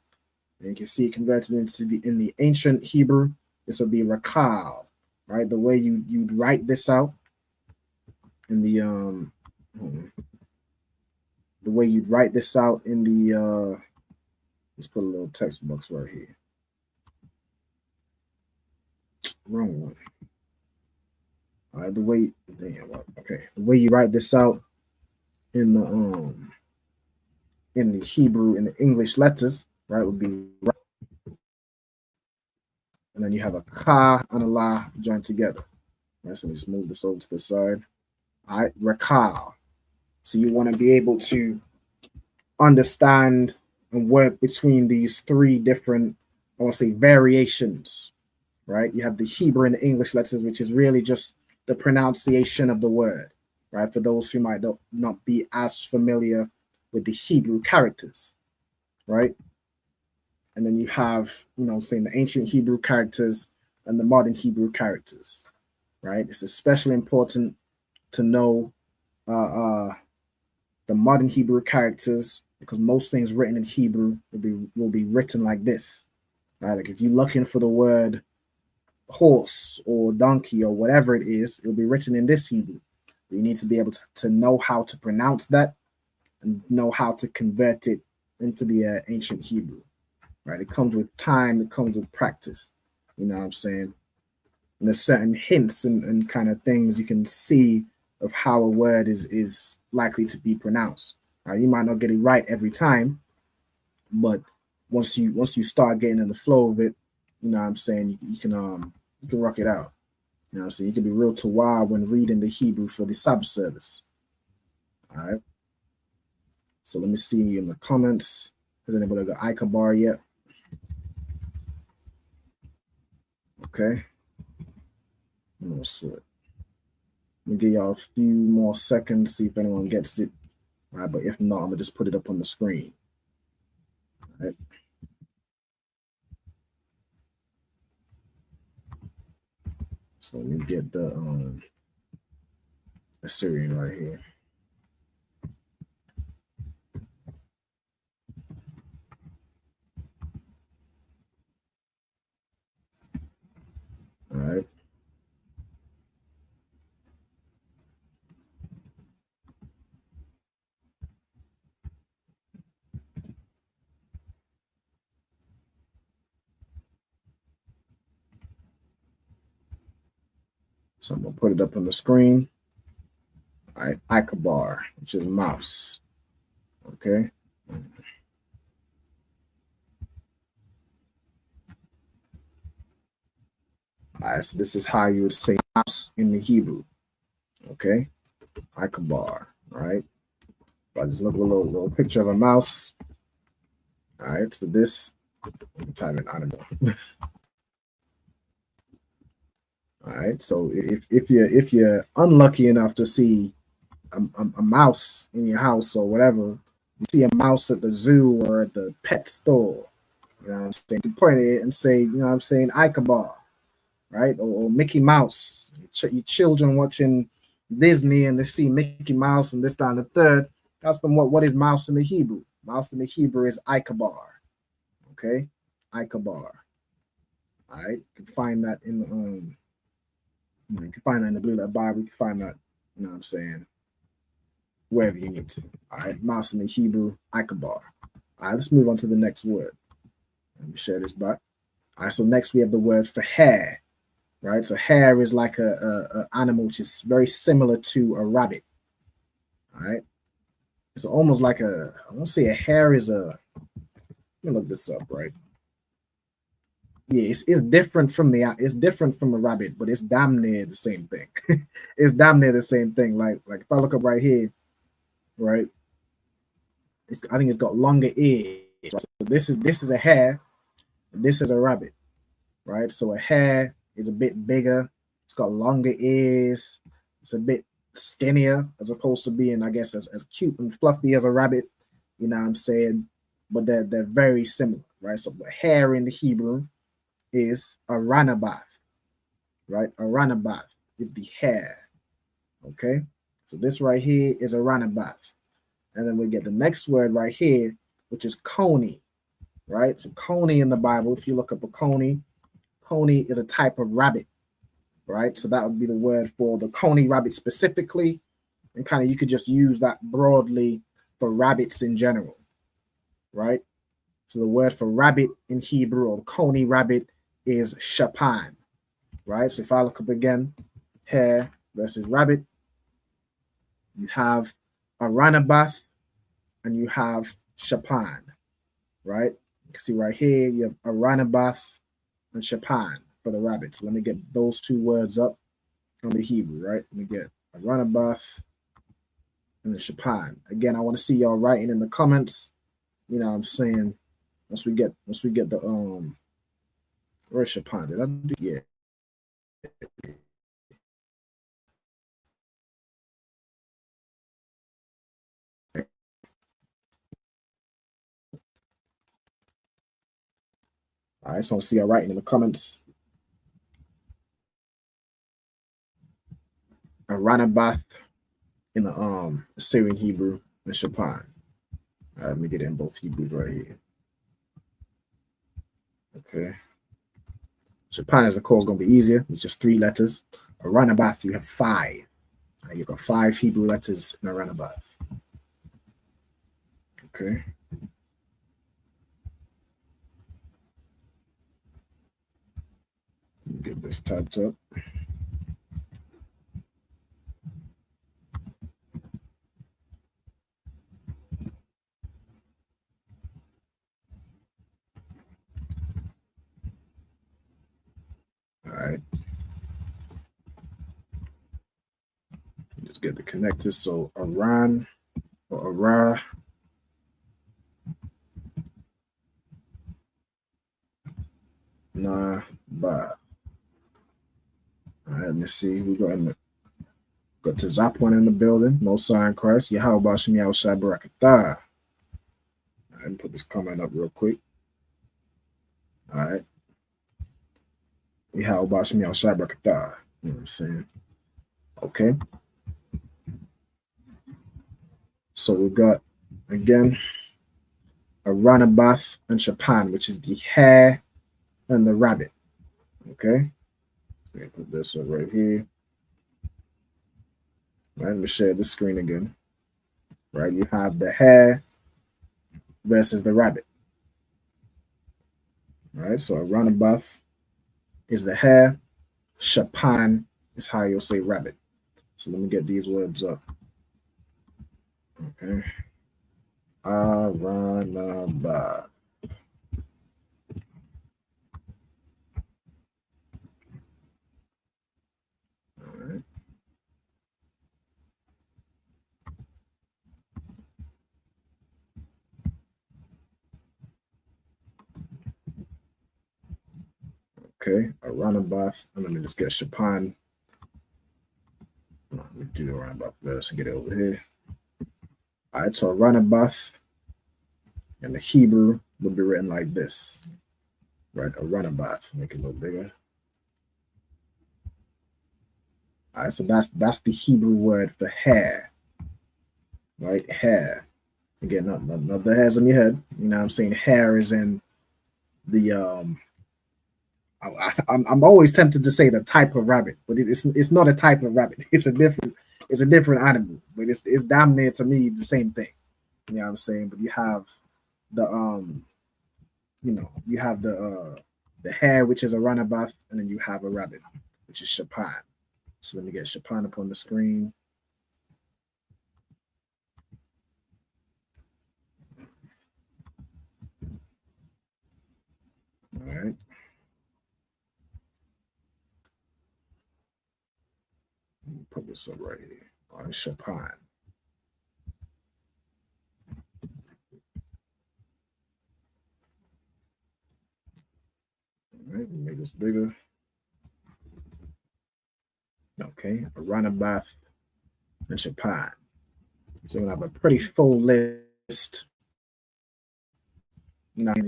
And you can see it converted in the ancient Hebrew. This will be Rakal, right? The way you'd write this out in the way you'd write this out in the let's put a little text box right here. Wrong one. All right, the way you write this out in the Hebrew and the English letters, right, would be, and then you have a Ka and a La joined together. Right, so just move this over to the side. All right, Rakal. So you want to be able to understand and work between these three different, I want to say, variations, right? You have the Hebrew and the English letters, which is really just the pronunciation of the word, right? For those who might not be as familiar with the Hebrew characters, right? And then you have, saying the ancient Hebrew characters and the modern Hebrew characters, right? It's especially important to know the modern Hebrew characters, because most things written in Hebrew will be written like this, right? Like if you're looking for the word horse or donkey or whatever it is, it'll be written in this Hebrew. You need to be able to know how to pronounce that and know how to convert it into the ancient Hebrew, right? It comes with time, it comes with practice, you know what I'm saying? And there's certain hints and kind of things you can see of how a word is likely to be pronounced. You might not get it right every time, but once you start getting in the flow of it, you know what I'm saying, you can rock it out. You know, so you can be real tawar when reading the Hebrew for the Sabbath service. All right. So let me see in the comments. Has anybody got Ichabod yet? Okay. Let me give y'all a few more seconds, see if anyone gets it. All right, but if not, I'm gonna just put it up on the screen. All right. So let me get the Assyrian right here. All right. So I'm gonna put it up on the screen. All right, Ichabod, which is mouse. Okay. All right, so this is how you would say mouse in the Hebrew. Okay, Ichabod, right? I just look at a little picture of a mouse. All right, so this, type in, I don't know. All right, so if you're unlucky enough to see a mouse in your house or whatever, you see a mouse at the zoo or at the pet store, you know what I'm saying? You can point at it and say, you know what I'm saying, Ichabod, right? Or Mickey Mouse. Your children watching Disney and they see Mickey Mouse and this, that, and the third, That's the what is mouse in the Hebrew? Mouse in the Hebrew is Ikabar. Okay, Ikabar. All right, you can find that in the you can find that in the Blue Letter Bible. You can find that, you know what I'm saying, wherever you need to. All right, mouse in the Hebrew, Ikabar. All right, let's move on to the next word. Let me share this back. All right, so next we have the word for hare. Right, so hare is like a animal which is very similar to a rabbit. All right, it's almost like I want to say a hare is a. Let me look this up. Right, yeah, it's different from it's different from a rabbit, but it's damn near the same thing. It's damn near the same thing. Like if I look up right here, right, I think it's got longer ears. Right? So this is a hare, and this is a rabbit. Right, so a hare is a bit bigger. It's got longer ears. It's a bit skinnier as opposed to being, I guess, as cute and fluffy as a rabbit. You know what I'm saying? But they're very similar, right? So the hare in the Hebrew is a ranabath, right? A ranabath is the hare. Okay, so this right here is a ranabath, and then we get the next word right here, which is coney, right? So coney in the Bible, if you look up a coney is a type of rabbit, right? So that would be the word for the coney rabbit specifically, and kind of you could just use that broadly for rabbits in general, right? So the word for rabbit in Hebrew, or coney rabbit, is shapan, right? So if I look up again, hare versus rabbit, you have a ranabath and you have shapan, right? You can see right here you have a ranabath and shapan for the rabbit. So let me get those two words up on the Hebrew, right? Let me get a ranabath and a shapan. Again, I want to see y'all writing in the comments. You know what I'm saying? Once we get the where's shapan? Did I do? Yeah. All right, so I'll see y'all writing in the comments. A ranabath in the Syrian Hebrew and shapan. All right, let me get it in both Hebrews right here. Okay. Shapan is, of course, going to be easier. It's just 3 letters. A ranabath, you have 5. Right, you've got 5 Hebrew letters in a ranabath. Okay. Get this typed up. All right. Just get the connectors. So Aran or Ara. Nah, ba. All right, let me see. We got to Zap one in the building. No sign Christ. Yahweh Bashim Yahushua Barakatah. All right, put this comment up real quick. All right. Yahweh Bashim Yahushua Barakatah. You know what I'm saying? Okay. So we got, again, a ranabath and shapan, which is the hare and the rabbit. Okay. So I put this up right here. All right, let me share the screen again. Right, you have the hare versus the rabbit. All right, so a ranabath is the hare. Shapan is how you'll say rabbit. So let me get these words up. Okay. Ranabath. All right. Okay, a ranabath. And let me just get shapan. Let me do the ranabath first and get it over here. All right, so a ranabath in the Hebrew would be written like this. Right, a ranabath. Make it a little bigger. All right, so that's the Hebrew word for hare. right? Hair. Again, not the hairs on your head. You know what I'm saying? Hair is in the I'm always tempted to say the type of rabbit, but it's not a type of rabbit. It's a different animal, but it's damn near to me the same thing. You know what I'm saying? But you have the you have the hare, which is a runabout, and then you have a rabbit, which is Chopin. So let me get Chopin up on the screen. All right. Put this up right here. All right, Chopin. All right, make this bigger. Okay, a runabout and Chopin. So we have a pretty full list. You know, in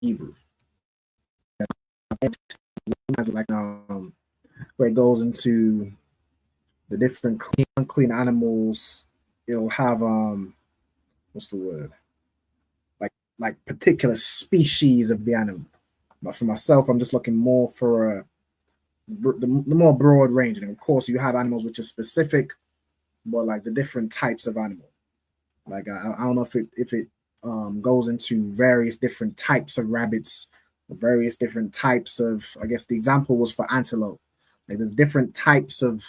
Hebrew. Like where it goes into the different clean, unclean animals. It'll have what's the word? Like particular species of the animal. But for myself, I'm just looking more for the more broad range. And of course, you have animals which are specific, but like the different types of animal. Like I don't know if it goes into various different types of rabbits, various different types of. I guess the example was for antelope. Like there's different types of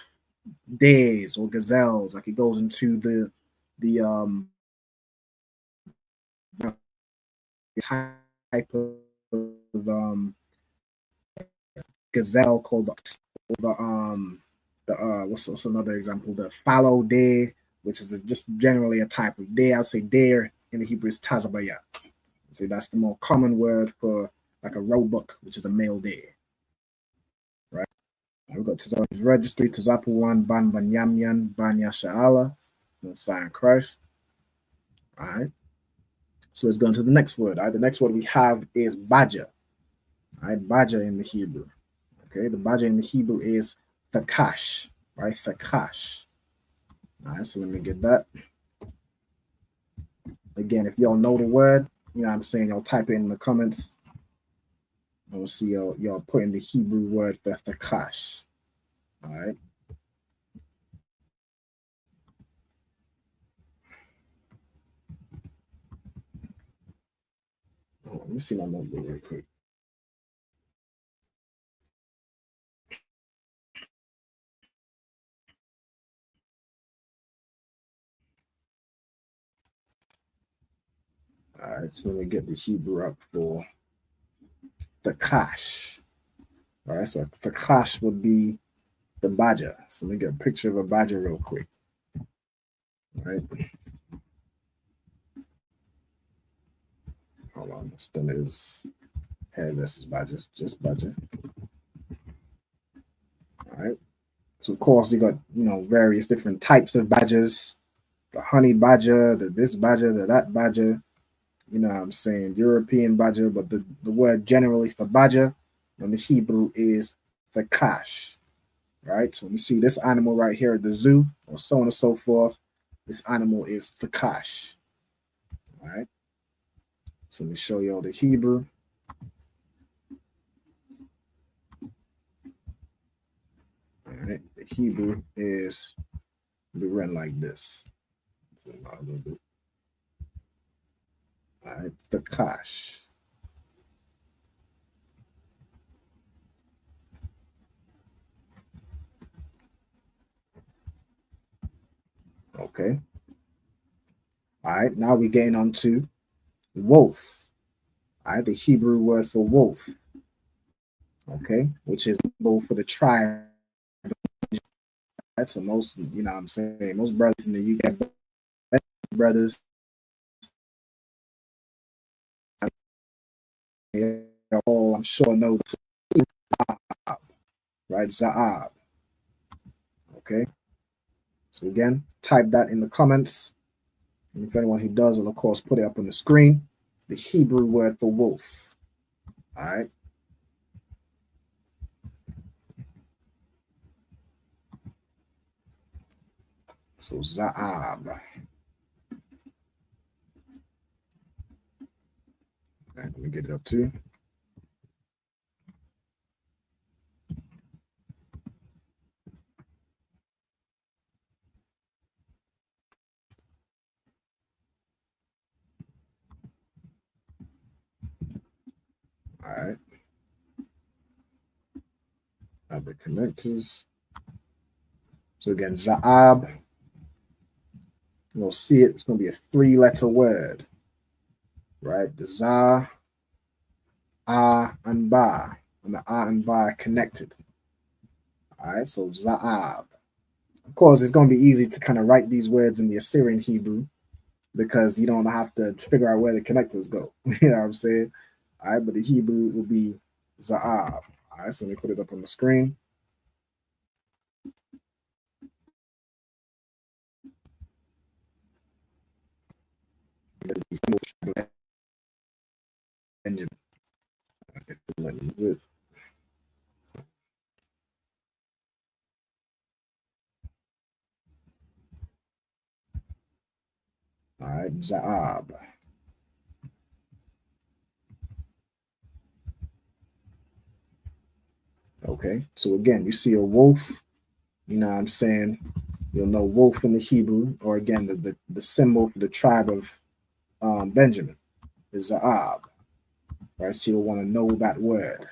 deers or gazelles. Like it goes into the type of gazelle called the what's another example? The fallow deer, which is just generally a type of deer. I'll say deer in the Hebrew is tazabaya. So that's the more common word for like a roebuck, which is a male deer. Right? We've got Tazap's registry, Tazapu 1, Ban Banyamyan, Banya Sha'ala, Fire Christ. All right. So let's go into the next word. All right, the next word we have is badger. All right, badger in the Hebrew. Okay, the badger in the Hebrew is thakash. Right, thakash. All right, so let me get that. Again, if y'all know the word, you know what I'm saying, y'all type it in the comments. And we'll see y'all put in the Hebrew word for thakash. All right. Let me see my notebook real quick. All right, so let me get the Hebrew up for thakash. All right, so thakash would be the badger. So let me get a picture of a badger real quick. All right. Hold on, still is hair versus badger, just badger. All right. So of course you got various different types of badgers, the honey badger, the this badger, the that badger. You know what I'm saying, European badger, but the word generally for badger in the Hebrew is thakash. Right. So when you see this animal right here at the zoo, or so on and so forth, this animal is thakash. All right. So let me show you all the Hebrew. All right, the Hebrew is be written like this. All right, thakash. Okay. All right, now we're getting on to wolf. All right, the Hebrew word for wolf. Okay, which is both for the tribe. That's the most, you know what I'm saying, most brothers in the UK, brothers, all I'm sure know, right? Za'ab. Okay. So again, type that in the comments. And if anyone who does, will of course put it up on the screen. The Hebrew word for wolf. All right. So Za'ab. get it up too. All right. Add the connectors. So again, Za'ab. You'll see it. It's going to be a 3-letter word, right? The Za, Ah, and Ba. And the Ah and Ba are connected. All right, so Za'ab. Of course, it's going to be easy to kind of write these words in the Assyrian Hebrew because you don't have to figure out where the connectors go. You know what I'm saying? All right, but the Hebrew will be Za'ab. All right, so let me put it up on the screen. Engine. All right, Za'ab. Okay, so again, you see a wolf, you know what I'm saying? You'll know wolf in the Hebrew, or again, the symbol for the tribe of Benjamin is Za'ab. Right, so you'll want to know that word.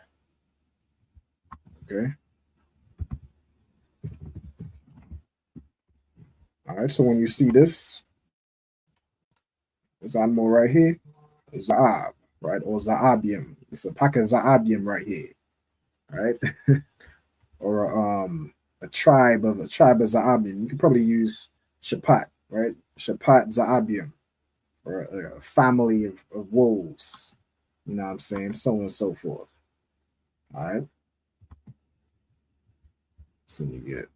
Okay. All right, so when you see this, this animal right here, Za'ab, right, or Za'abium. It's a pack of Za'abium right here, right? Or a tribe of Za'abium. You could probably use Shapat, right? Shapat Za'abium, or a family of wolves. You know what I'm saying? So on and so forth. All right. So you get.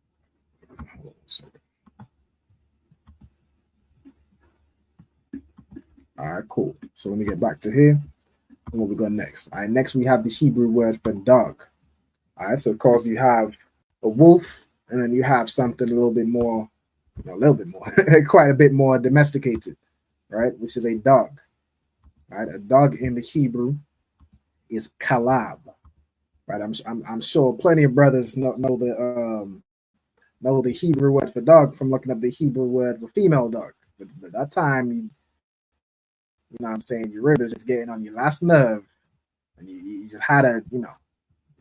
Hold on a second. All right, cool. So let me get back to here. And what we got next? All right, next we have the Hebrew word for dog. All right, so of course you have a wolf, and then you have something a little bit more, quite a bit more domesticated, right? Which is a dog. All right, a dog in the Hebrew is kalab. Right, I'm sure plenty of brothers know the Hebrew word for dog from looking up the Hebrew word for female dog. But at that time, you know what I'm saying, your rib is just getting on your last nerve, and you just had a,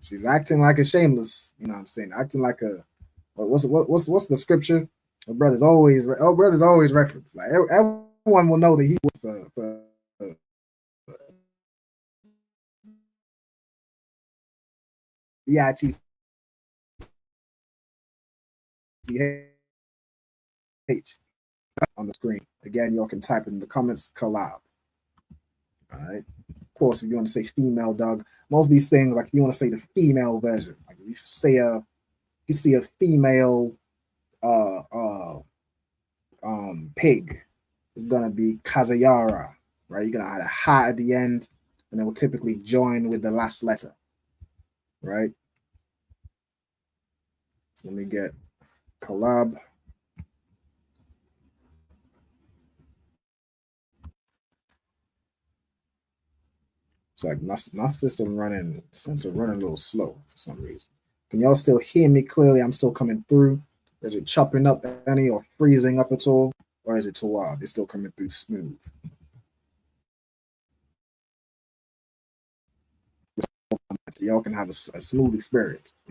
she's acting like a shameless, you know what I'm saying, acting like a, what's the scripture? Brothers always reference, like everyone will know the Hebrew for BITCH on the screen. Again, y'all can type in the comments collab. All right. Of course, if you want to say female dog, most of these things, like if you want to say the female version, like if you see a female pig, it's gonna be Kazayara, right? You're gonna add a ha at the end, and it will typically join with the last letter, right? So let me get collab. So like my system running a little slow for some reason. Can y'all still hear me clearly? I'm still coming through. Is it chopping up any or freezing up at all? Or is it too wild? It's still coming through smooth. So y'all can have a smooth experience.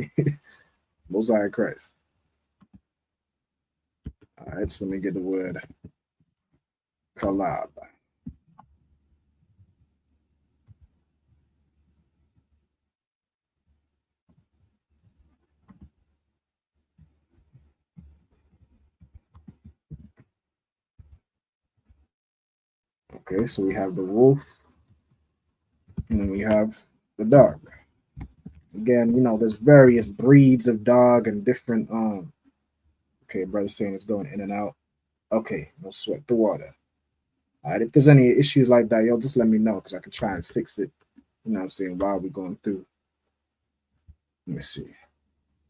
Mosiah Christ. All right, so let me get the word collab. Okay, so we have the wolf, and then we have the dog. Again, there's various breeds of dog and different. Okay, brother saying it's going in and out. Okay, no sweat the water. All right, if there's any issues like that, y'all just let me know because I can try and fix it. You know what I'm saying, while we're going through. Let me see.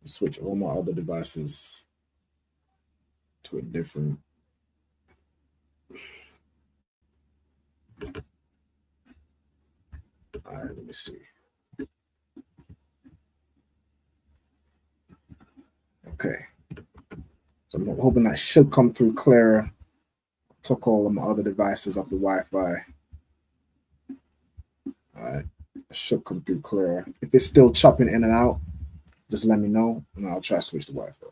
Let's switch all my other devices to a different. me see. Okay. So I'm hoping that should come through clearer. Took all of my other devices off the Wi-Fi. All right. It should come through clearer. If it's still chopping in and out, just let me know and I'll try to switch to Wi-Fi.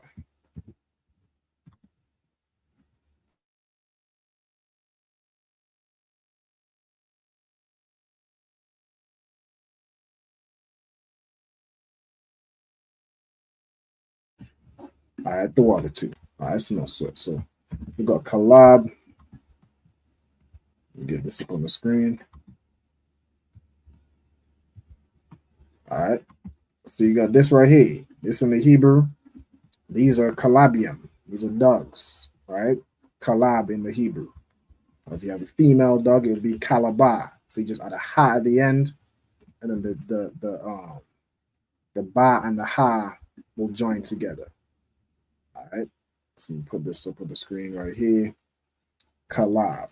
All right, the water too. All right, it's no sweat. So we got collab. Get this up on the screen. All right. So you got this right here. This in the Hebrew. These are kalabium. These are dogs, right? Kalab in the Hebrew. If you have a female dog, it would be kalabah. So you just add a ha at the end, and then the ba and the ha will join together. All right. So you put this up on the screen right here. Kalab.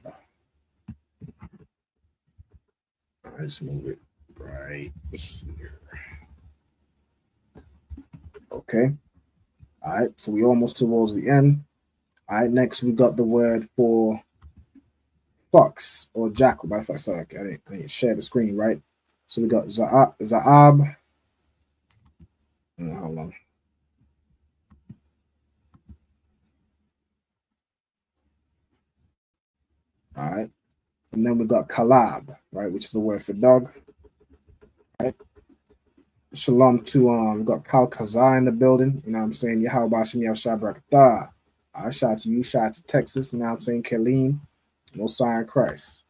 All right, let's move it right here. Okay. All right, so we almost towards the end. All right, next we got the word for fox or jackal. By fact, sorry, I didn't share the screen, right? So we got Za'ab. Hold on. All right. And then we got kalab, right, which is the word for dog. All right. Shalom to we got Kal Kazai in the building. You know what I'm saying? Yahweh Shem Shabrakatah. I shout out to you, shout out to Texas. You know what I'm saying? Kalim, Mosiah Christ.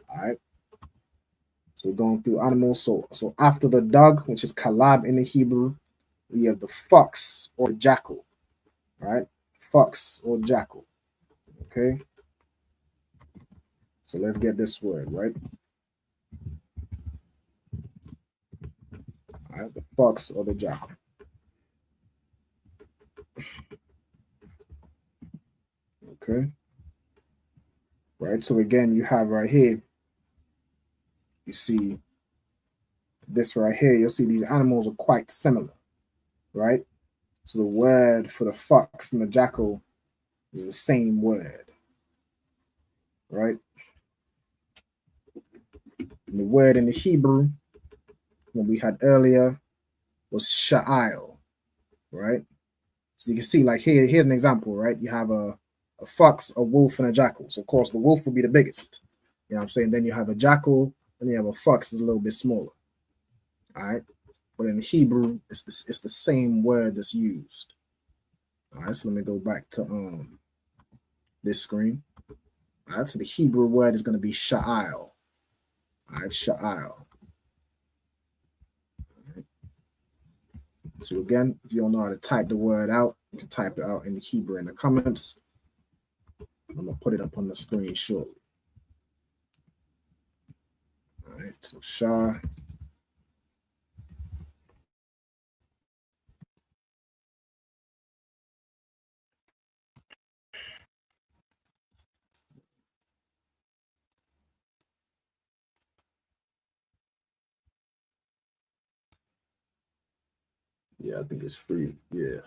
All right. So we're going through animals. So after the dog, which is kalab in the Hebrew, we have the fox or jackal. Right? Fox or jackal. Okay. So let's get this word, right? All right, the fox or the jackal. Okay. Right. So again, you have right here, you see this right here, you'll see these animals are quite similar, right? So the word for the fox and the jackal is the same word, right? And the word in the Hebrew, what we had earlier, was sha'il, right? So you can see, like, here's an example, right? You have a fox, a wolf, and a jackal. So of course the wolf will be the biggest. You know what I'm saying? Then you have a jackal, and you have a fox that's a little bit smaller. All right. But in Hebrew, it's the same word that's used. All right, so let me go back to this screen. All right, so the Hebrew word is going to be sha'il. All right, sha'il. Right. So again, if you don't know how to type the word out, you can type it out in the Hebrew in the comments. I'm going to put it up on the screen shortly. All right, so Shah. Yeah, I think it's free. Yeah.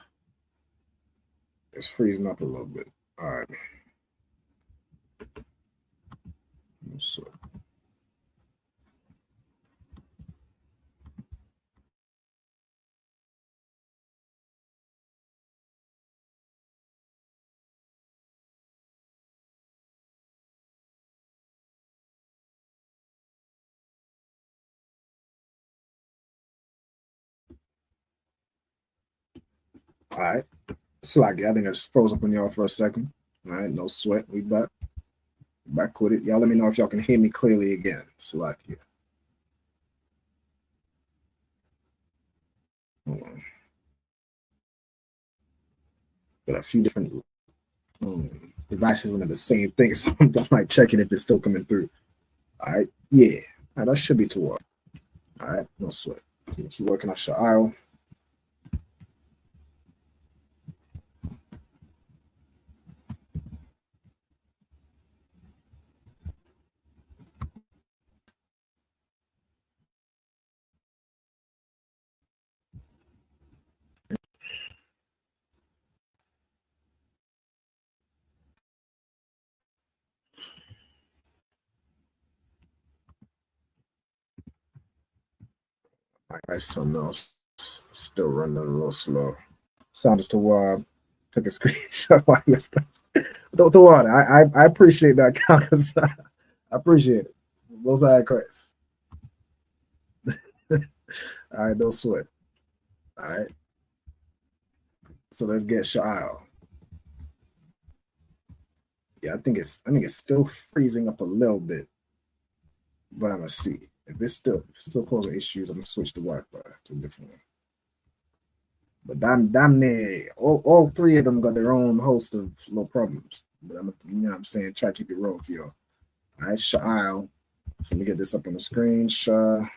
It's freezing up a little bit. All right. So. All right. Slacky, I think I just froze up on y'all for a second. All right, no sweat. We back. Back with it. Y'all let me know if y'all can hear me clearly again. Slacky. Hold on. Got a few different devices running the same thing, so I'm like checking if it's still coming through. All right. Yeah. All right, that should be toward. All right, no sweat. Keep working on Sha'il. I something else. Still running a little slow. Sound as to took a screenshot while you was the water. I appreciate that, Calcus. I appreciate it. Most High Christ. All right, don't sweat. All right. So let's get Sha'al. Yeah, I think it's still freezing up a little bit, but I'm gonna see if it's still causing issues. I'm gonna switch the Wi-Fi to a different one. But damn near all three of them got their own host of little problems. But I'm saying, try to keep it rolling for y'all. All right, Sha'al. So let me get this up on the screen. Sha'al.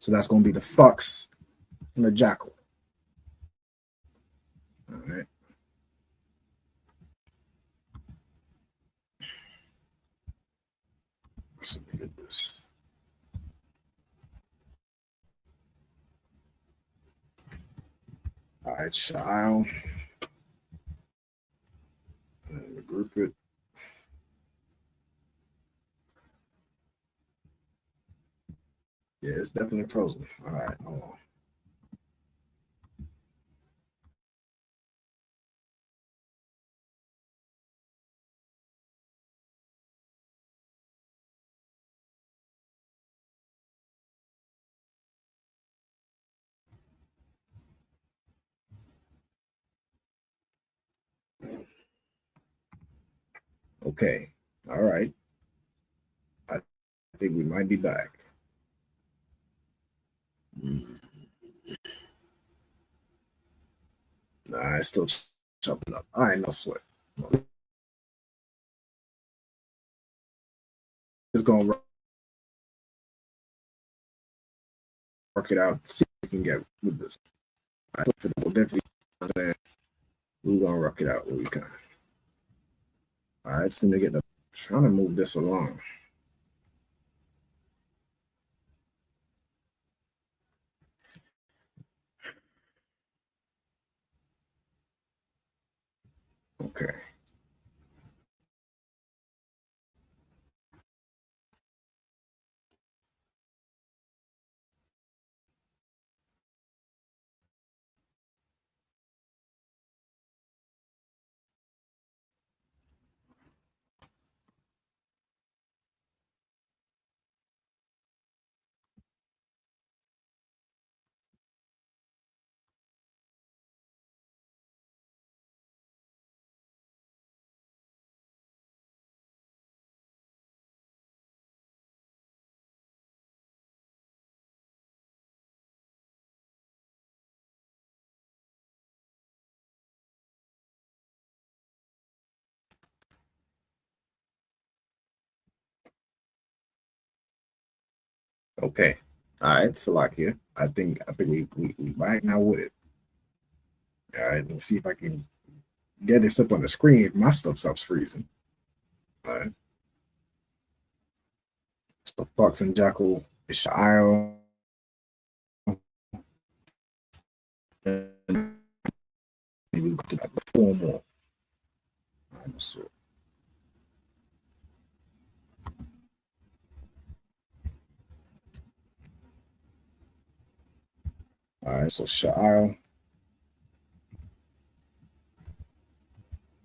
So that's gonna be the fox and the jackal. All right. So let me get this. All right, Sha'al. And group it. Yeah, it's definitely frozen. All right, hold on. Okay. All right. I think we might be back. Nah, it's still chopping up. All right, no sweat. It's gonna work it out. See if we can get with this. I think we'll definitely. We're gonna rock it out where we can. All right, so let me get the trying to move this along. Okay. Okay. All right, Salakia. I think we right now with it. All right, let me see if I can get this up on the screen if my stuff stops freezing. All right. So Fox and Jackal is Sha'al. And we go to that four more. All right, so all right, so Sha'al.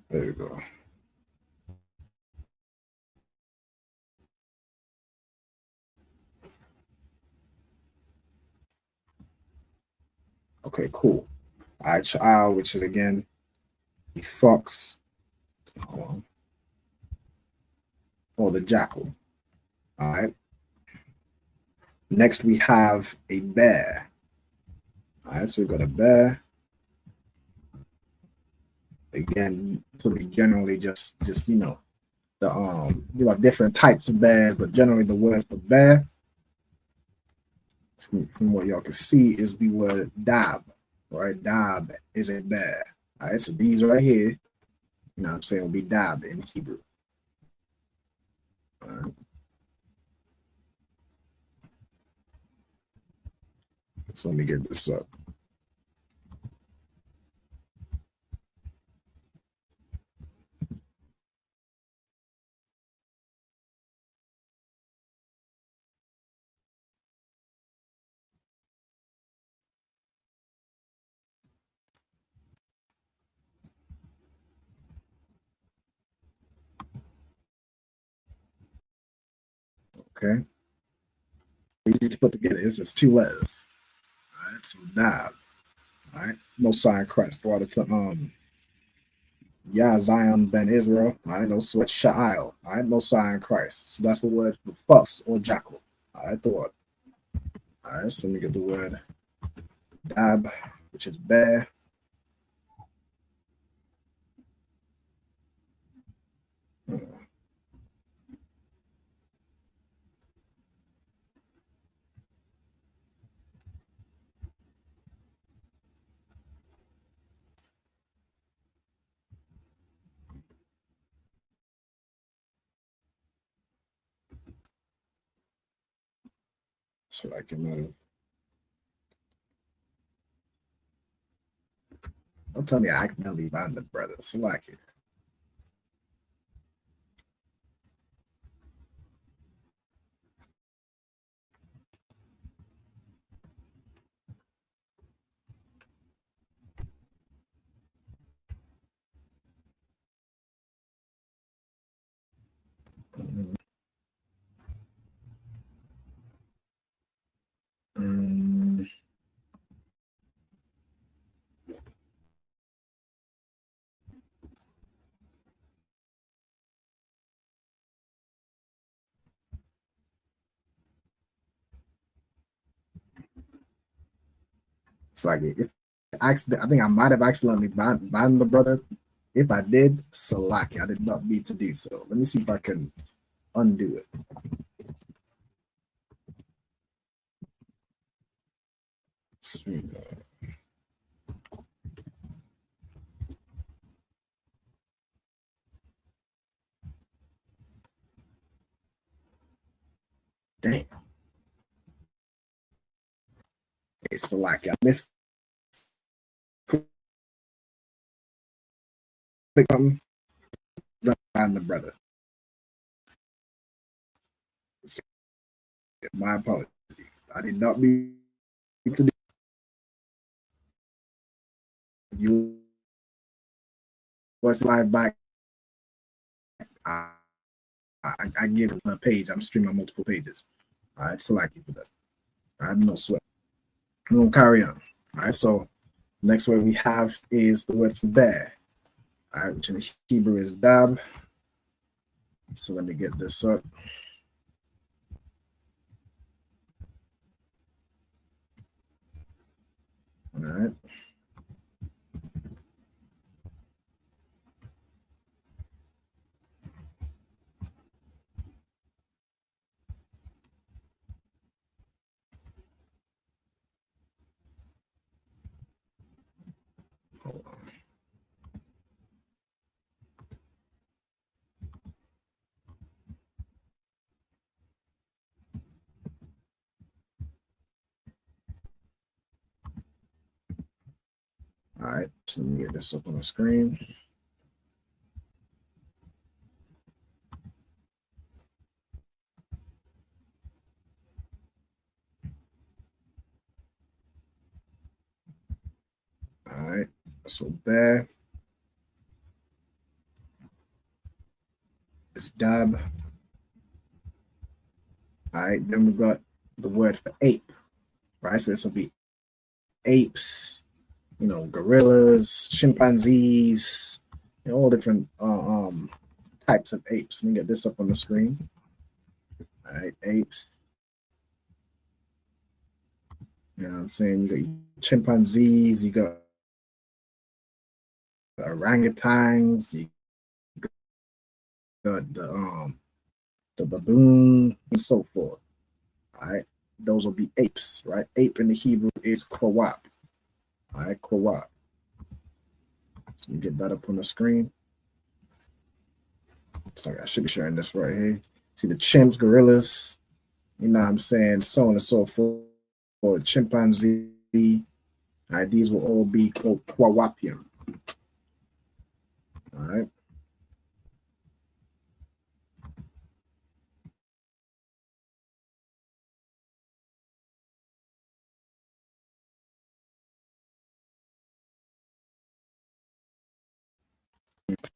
There you go. Okay, cool. All right, Sha'al, which is again the fox, or the jackal. All right. Next, we have a bear. All right, so we got a bear. Again, so we generally just the different types of bears, but generally the word for bear, from what y'all can see, is the word dab. Right, dab is a bear. All right, so these right here, you know what I'm saying, will be dab in Hebrew. All right. So let me get this up. Okay. Easy to put together. It's just 2 letters. All right. So Dab. All right. Most High in Christ. Brought it to Yah Zion Ben Israel. All right. No sweat Sha'il. All right. Most High in Christ. So that's the word for fox or jackal. All right. The word. All right. So let me get the word Dab, which is bear. So I can don't tell me I accidentally banned the brother. So like it. It's like if accident, I think I might have accidentally banned the brother. If I did, Salaki, I did not mean to do so. Let me see if I can undo it. Damn. It's Salaki. I missed click on ban the brother. My apology. I did not mean to do. You was live back. I give it a page. I'm streaming on multiple pages. All right, select you for that. I have no sweat. I'm gonna carry on. All right, so next word we have is the word for bear. All right, which in the Hebrew is dab. So let me get this up. All right. Hold on. All right, so let me get this up on the screen. All right, so bear is dab. All right, then we got the word for ape, right? So this will be apes, you know, gorillas, chimpanzees, you know, all different types of apes. Let me get this up on the screen. All right, apes. You know what I'm saying? You got chimpanzees, you got orangutans, you got the baboon, and so forth. All right, those will be apes, right? Ape in the Hebrew is kwawap. All right, kwawap. So you get that up on the screen. So I should be sharing this right here. See the chimps, gorillas, you know what I'm saying, so on and so forth. For chimpanzee, all right, these will all be called kwawapium. All right.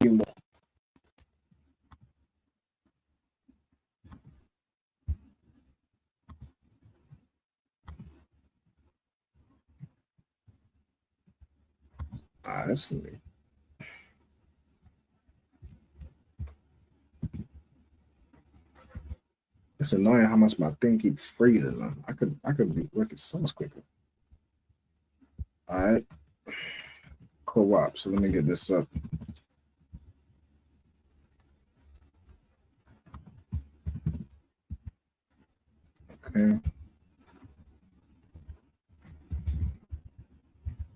Few more. let's see. It's annoying how much my thing keeps freezing, man. I could be working so much quicker. All right. Co-op. So let me get this up. Okay.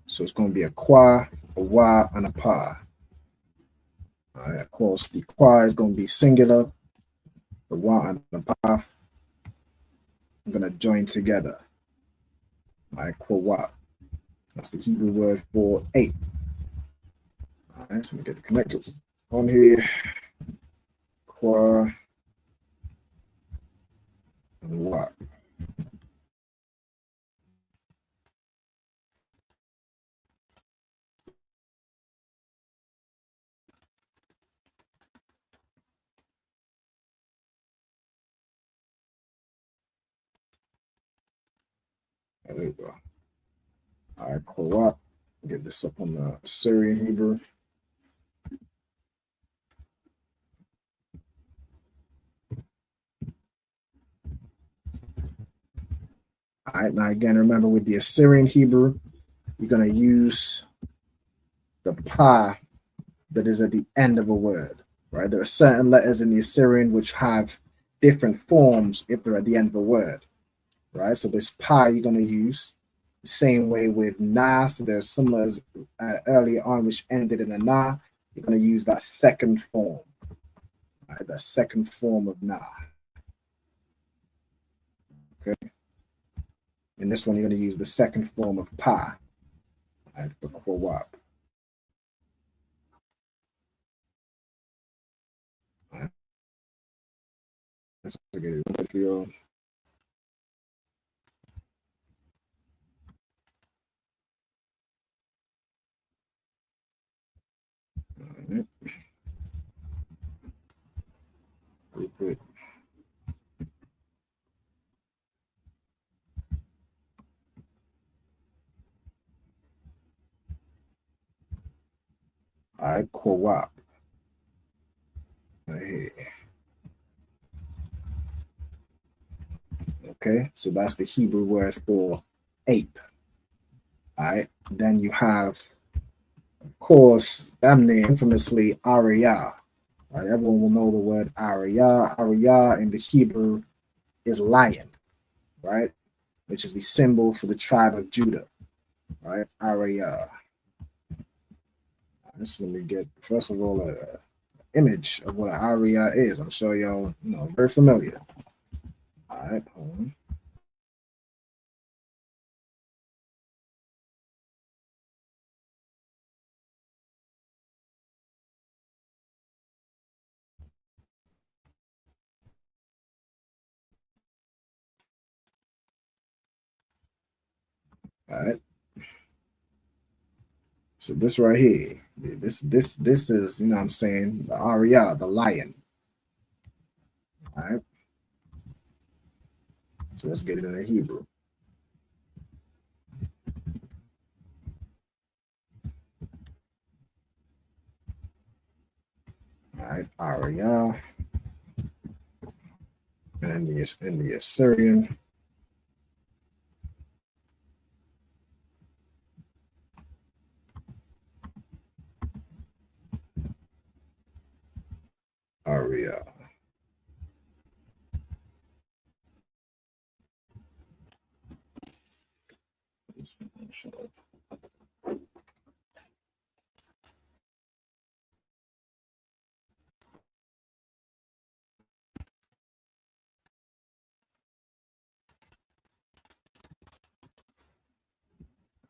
So it's going to be a qua, a wa, and a pa. All right. Of course, the qua is going to be singular. The wa and the pa I'm going to join together. All right. Qua. That's the Hebrew word for 8. All right. So we get the connectors on here. Qua and wa. There we go. All right, co-op. Get this up on the Assyrian Hebrew. All right, now again, remember with the Assyrian Hebrew, you're going to use the pa that is at the end of a word, right? There are certain letters in the Assyrian which have different forms if they're at the end of a word, right? So this pa you're going to use the same way with na. So there's some letters earlier on which ended in a na. You're going to use that second form, right? That second form of na. Okay. In this one, you're going to use the second form of pa, right, for co-op. Right. Let's get it with you. Right. Good. All right, co-op. Right here. Okay, so that's the Hebrew word for ape. All right, then you have, of course, infamously Ariyah. Right, everyone will know the word Ariyah. Ariyah in the Hebrew is lion, right, which is the symbol for the tribe of Judah. Right, Ariyah. So let me get, first of all, an image of what an Ariyah is. I'm sure y'all know, very familiar. All right, hold on. All right. So this right here, this is, you know what I'm saying, the Ariyah, the lion. All right. So let's get it in the Hebrew. All right, Ariyah. And in the Assyrian. Ariyah.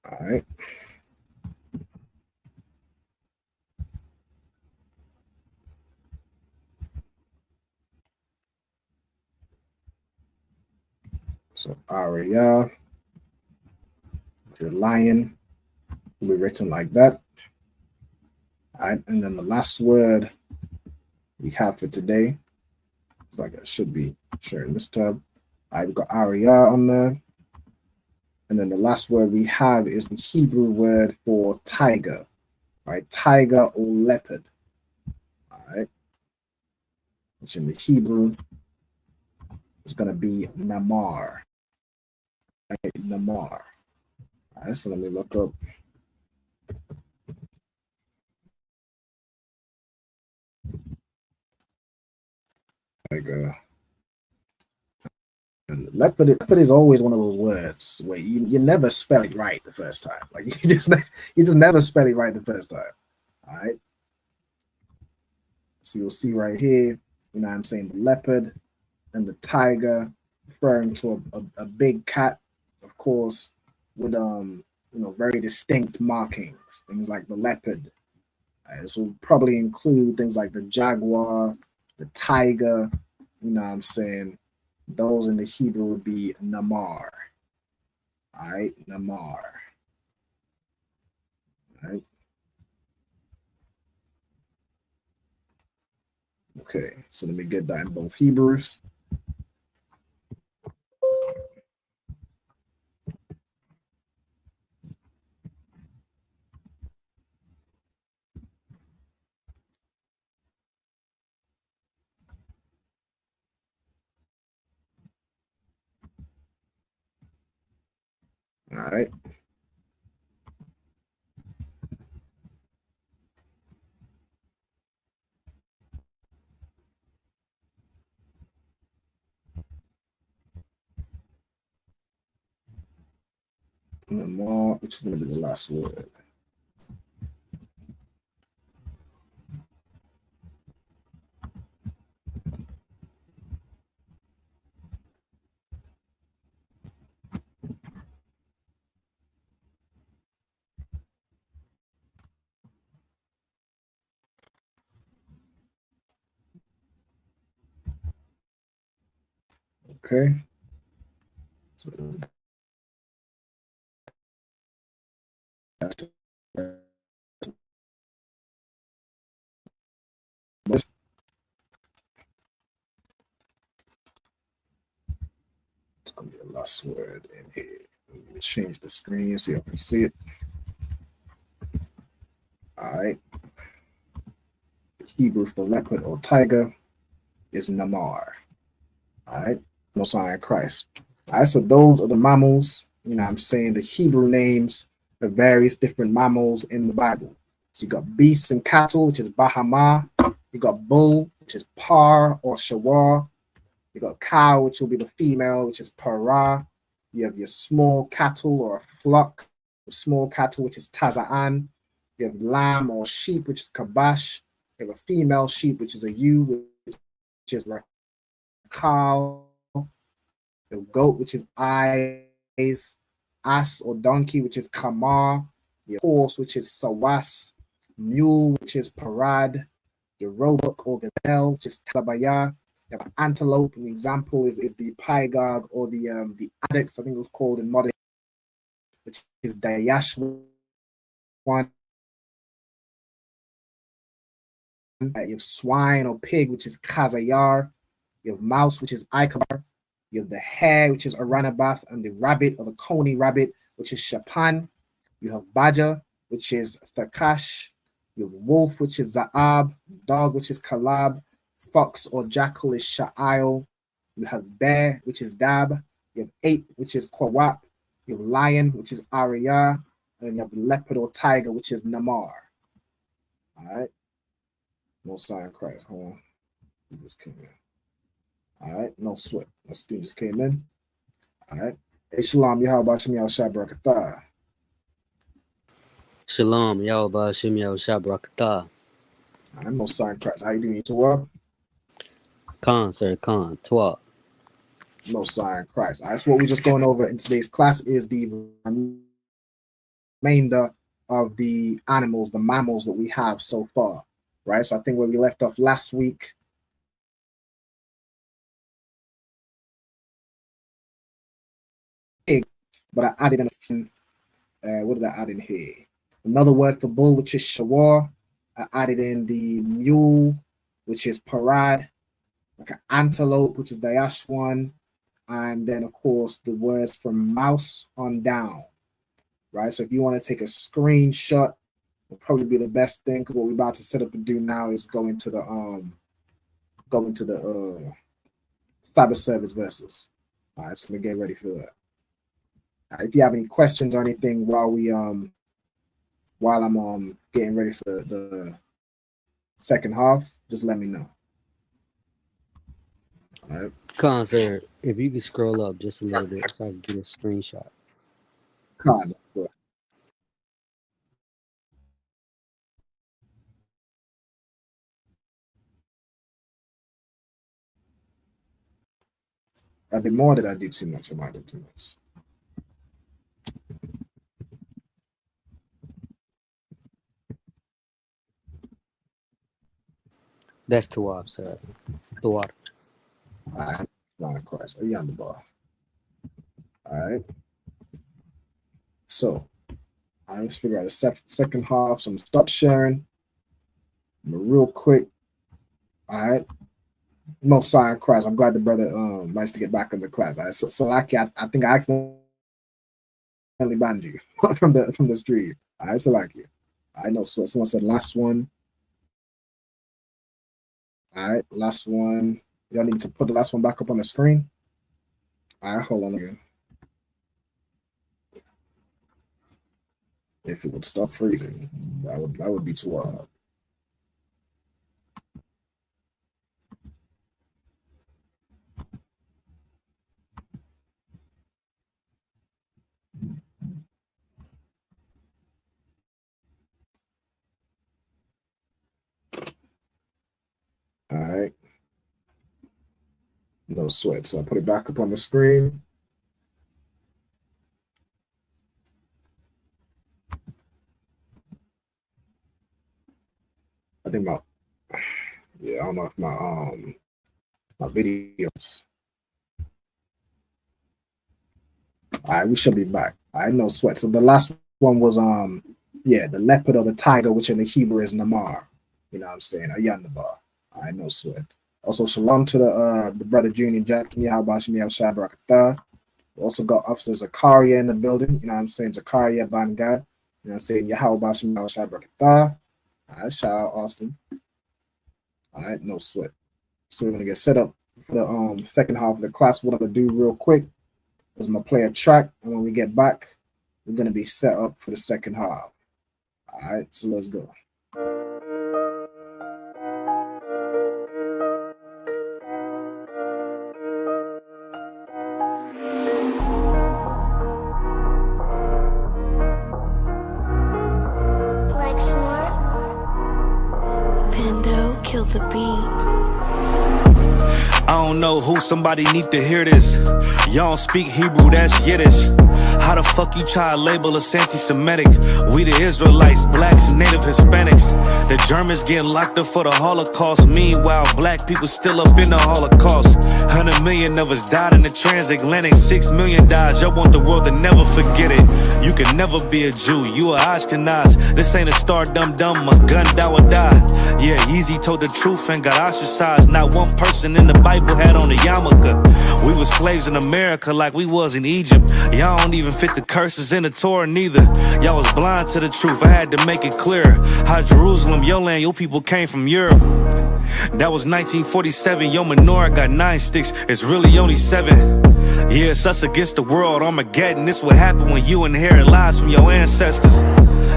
All right. So Ariyah, the lion, will be written like that. All right, and then the last word we have for today, it's like it should be sharing this tab. All right, we've got Ariyah on there. And then the last word we have is the Hebrew word for tiger. right? Tiger or leopard, all right? Which in the Hebrew is going to be namar, right? Namar. All right, so let me look up. Tiger. And leopard is always one of those words where you never spell it right the first time. Like you just never spell it right the first time. All right. So you'll see right here, you know what I'm saying, the leopard and the tiger, referring to a big cat, of course, with very distinct markings, things like the leopard. This will probably include things like the jaguar, the tiger, you know what I'm saying. Those in the Hebrew would be namar. All right, namar. All right. Okay, so let me get that in both Hebrews. All right. Namar, which is going to be the last word. Okay. So it's going to be the last word in here. Let me change the screen so you can see it. All right. Hebrew for leopard or tiger is namar. All right. No sign of Christ. All right. So those are the mammals. You know what I'm saying? The Hebrew names of various different mammals in the Bible. So you got beasts and cattle, which is bahama. You got bull, which is par or shawar. You got cow, which will be the female, which is para. You have your small cattle or a flock of small cattle, which is taza'an. You have lamb or sheep, which is kabash. You have a female sheep, which is a ewe, which is rakal. The goat, which is eyes. Ass or donkey, which is kamar. Your horse, which is sawas. Mule, which is parad. Your roebuck or gazelle, which is tabaya. You have antelope. An example is the pygog or the addex, I think it was called in modern, which is dayashwan. You have swine or pig, which is kazayar. You have mouse, which is ikabar. You have the hare, which is aranabath, and the rabbit or the coney rabbit, which is shapan. You have badger, which is thakash. You have wolf, which is zaab. Dog, which is kalab. Fox or jackal is sha'ail. You have bear, which is dab. You have ape, which is kwawap. You have lion, which is ariyah. And you have the leopard or tiger, which is namar. All right. No sign of Christ. Hold on. He just came in. All right. No sweat. My student just came in. All right. Hey, shalom. Yahweh Shem Yahweh Barakatah. Shalom. Yahweh Shem Yahweh Barakatah. All right. No sign of Christ. How you doing, Tawab? Khan, sir. Khan. Twelve. No sign of Christ. All right. So what we're just going over in today's class is the remainder of the animals, the mammals that we have so far. Right. So I think where we left off last week, but I added in what did I add in here? Another word for bull, which is shawar. I added in the mule, which is parad, like an antelope, which is dayashwan, and then of course the words from mouse on down. Right. So if you want to take a screenshot will probably be the best thing, because what we're about to set up and do now is go into the cyber service versus. All right, so we get ready for that. All right, if you have any questions or anything while I'm getting ready for the second half, just let me know. All right. Concert, if you could scroll up just a little bit so I can get a screenshot. Con. I did more, did I do too much? Or might I do too much? That's Tawab, sir. Tawab. All right. Line of Christ. Are you on the ball? All right. So, all right, let's figure out the second half. So I'm gonna stop sharing. Real quick. All right. No sign Christ. I'm glad the brother managed to get back in the class. All right. So like I think I accidentally banned you from the stream. All right, so like you. I know someone said last one. All right, last one. Y'all need to put the last one back up on the screen. All right, hold on again. If it would stop freezing, that would be too hard. All right. No sweat. So I put it back up on the screen. I think I don't know if my videos. All right, we should be back. I no sweat. So the last one was the leopard or the tiger, which in the Hebrew is Namar. You know what I'm saying? Ayandabar. I no sweat. Also, shalom to the brother Junior Jackson. We also got Officer Zakaria in the building. You know what I'm saying? Zakaria Bangad. You know what I'm saying? Yahweh Bashim Shabrakata. All right, shout out Austin. All right, no sweat. So we're gonna get set up for the second half of the class. What I'm gonna do real quick is I'm gonna play a track, and when we get back, we're gonna be set up for the second half. All right, so let's go. Kill the beat. I don't know who, somebody need to hear this. Y'all don't speak Hebrew, that's Yiddish. How the fuck you try to label us anti-Semitic? We the Israelites, blacks and native Hispanics. The Germans getting locked up for the Holocaust. Meanwhile, black people still up in the Holocaust. 100 million of us died in the transatlantic. 6 million died, y'all want the world to never forget it. You can never be a Jew, you a Ashkenaz. This ain't a star dum-dum, a gun die or die. Yeah, Yeezy told the truth and got ostracized. Not one person in the Bible had on a yarmulke. We were slaves in America like we was in Egypt. Y'all don't even fit the curses in the Torah neither. Y'all was blind to the truth, I had to make it clear. How Jerusalem, your land, your people came from Europe. That was 1947, your menorah got 9 sticks, it's really only 7. Yeah, it's us against the world, Armageddon. This what happened when you inherit lies from your ancestors.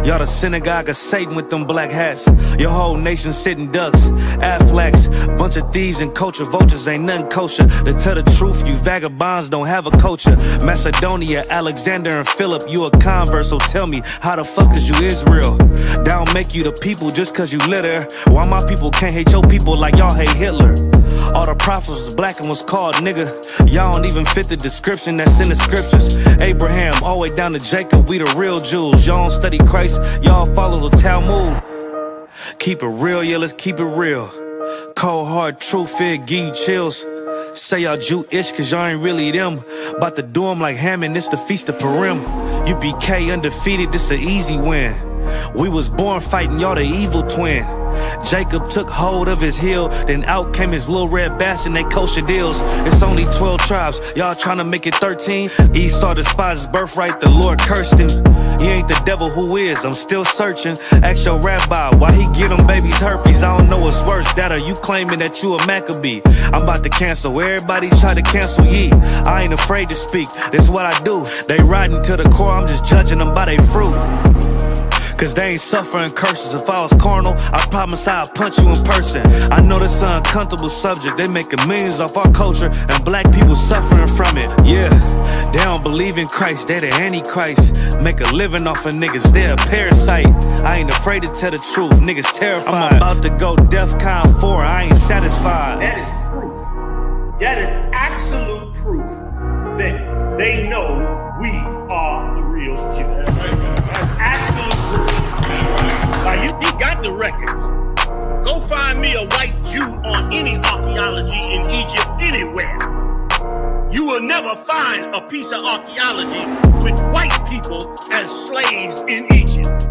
Y'all the synagogue of Satan with them black hats. Your whole nation sitting ducks, Aflacs. Bunch of thieves and culture vultures, ain't nothing kosher. To tell the truth, you vagabonds don't have a culture. Macedonia, Alexander and Philip, you a convert, so tell me, how the fuck is you Israel? That don't make you the people just cause you litter. Why my people can't hate your people like y'all hate Hitler? All the prophets was black and was called nigga. Y'all don't even fit the description that's in the scriptures. Abraham, all the way down to Jacob, we the real Jews. Y'all don't study Christ, y'all follow the Talmud. Keep it real, yeah, let's keep it real. Cold hard truth, it give you chills. Say y'all Jewish cause y'all ain't really them. About to do them like Hammond, it's the Feast of Purim. UPK undefeated, this an easy win. We was born fighting, y'all the evil twin. Jacob took hold of his heel, then out came his little red bass and they kosher deals. It's only 12 tribes, y'all trying to make it 13. Esau despised his birthright, the Lord cursed him. He ain't the devil, who is? I'm still searching. Ask your rabbi why he get them babies herpes. I don't know what's worse, that or you claiming that you a Maccabee. I'm about to cancel, everybody try to cancel ye. I ain't afraid to speak, that's what I do. They riding to the core, I'm just judging them by their fruit. Cause they ain't suffering curses. If I was carnal, I promise I'd punch you in person. I know this an uncomfortable subject. They making millions off our culture and black people suffering from it. Yeah, they don't believe in Christ, they the Antichrist. Make a living off of niggas, they a parasite. I ain't afraid to tell the truth, niggas terrified. I'm about to go DEFCON 4, I ain't satisfied. That is proof. That is absolute proof that they know we are the real Jews. That's absolute proof. Like, he got the records. Go find me a white Jew on any archaeology in Egypt anywhere. You will never find a piece of archaeology with white people as slaves in Egypt.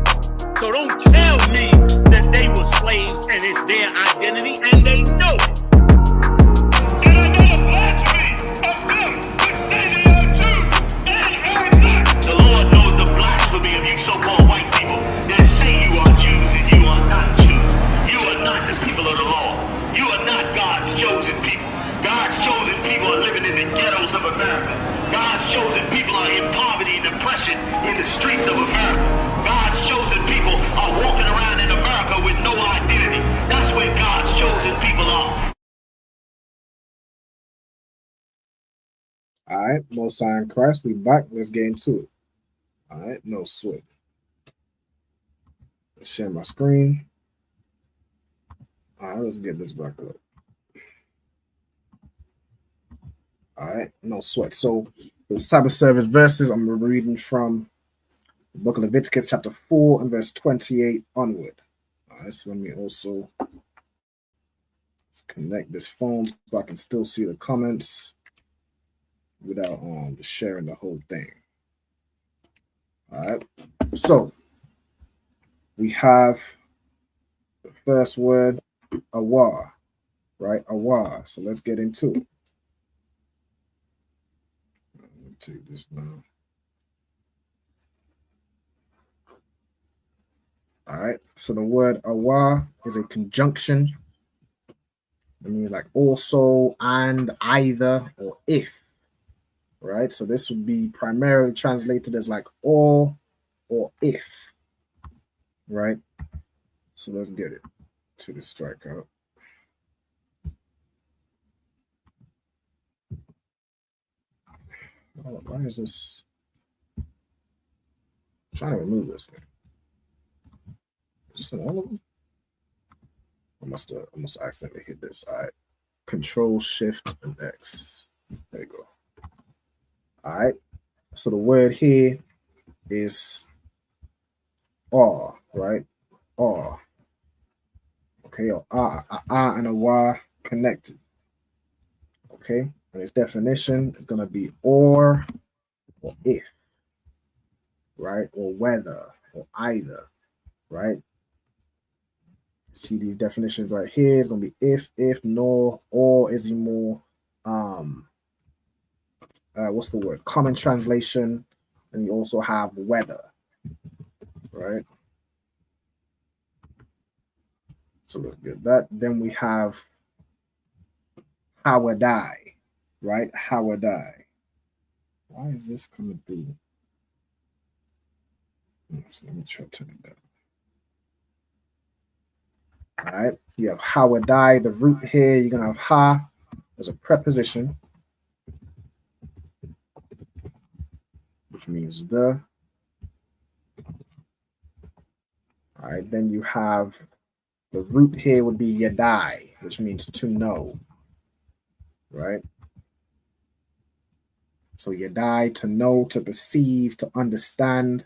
So don't tell me that they were slaves and it's their identity, and they know it. The Lord knows the blasphemy of you so-called white people that say you are Jews and you are not Jews. You are not the people of the law. You are not God's chosen people. God's chosen people are living in the ghettos of America. God's chosen people are in poverty and depression in the streets of America. God's chosen people are walking around in America with no identity. That's where God's chosen people are. All right, Most High in Christ, we back. Let's get into it. All right, no sweat. Let's share my screen. All right, let's get this back up. All right, no sweat. So the Sabbath service verses, I'm reading from the book of Leviticus, chapter 4, and verse 28 onward. All right, so let me also connect this phone so I can still see the comments without just sharing the whole thing. All right, so we have the first word, awa, right? Awa. So let's get into it. Let me take this now. All right, so the word awa is a conjunction. It means like also, and, either, or if. Right, so this would be primarily translated as like or if, right? So let's get it to the strikeout. Oh, why is this? I'm trying to remove this thing. Is it all of them? I must accidentally hit this. All right, Control Shift and X. There you go. All right, so the word here is awe, right? Awe. Okay, or and a wa connected. Okay, and its definition is going to be or if, right? Or whether, or either, right? See these definitions right here. It's going to be if, nor, or, is he more, what's the word? Common translation, and you also have whether, right? So let's get that. Then we have how would I, right? How would I? Why is this coming through? So let me try to turn it down. All right, you have how would I. The root here, you're gonna have ha as a preposition, which means the. All right, then you have the root here would be yadai, which means to know, right? So yadai, to know, to perceive, to understand,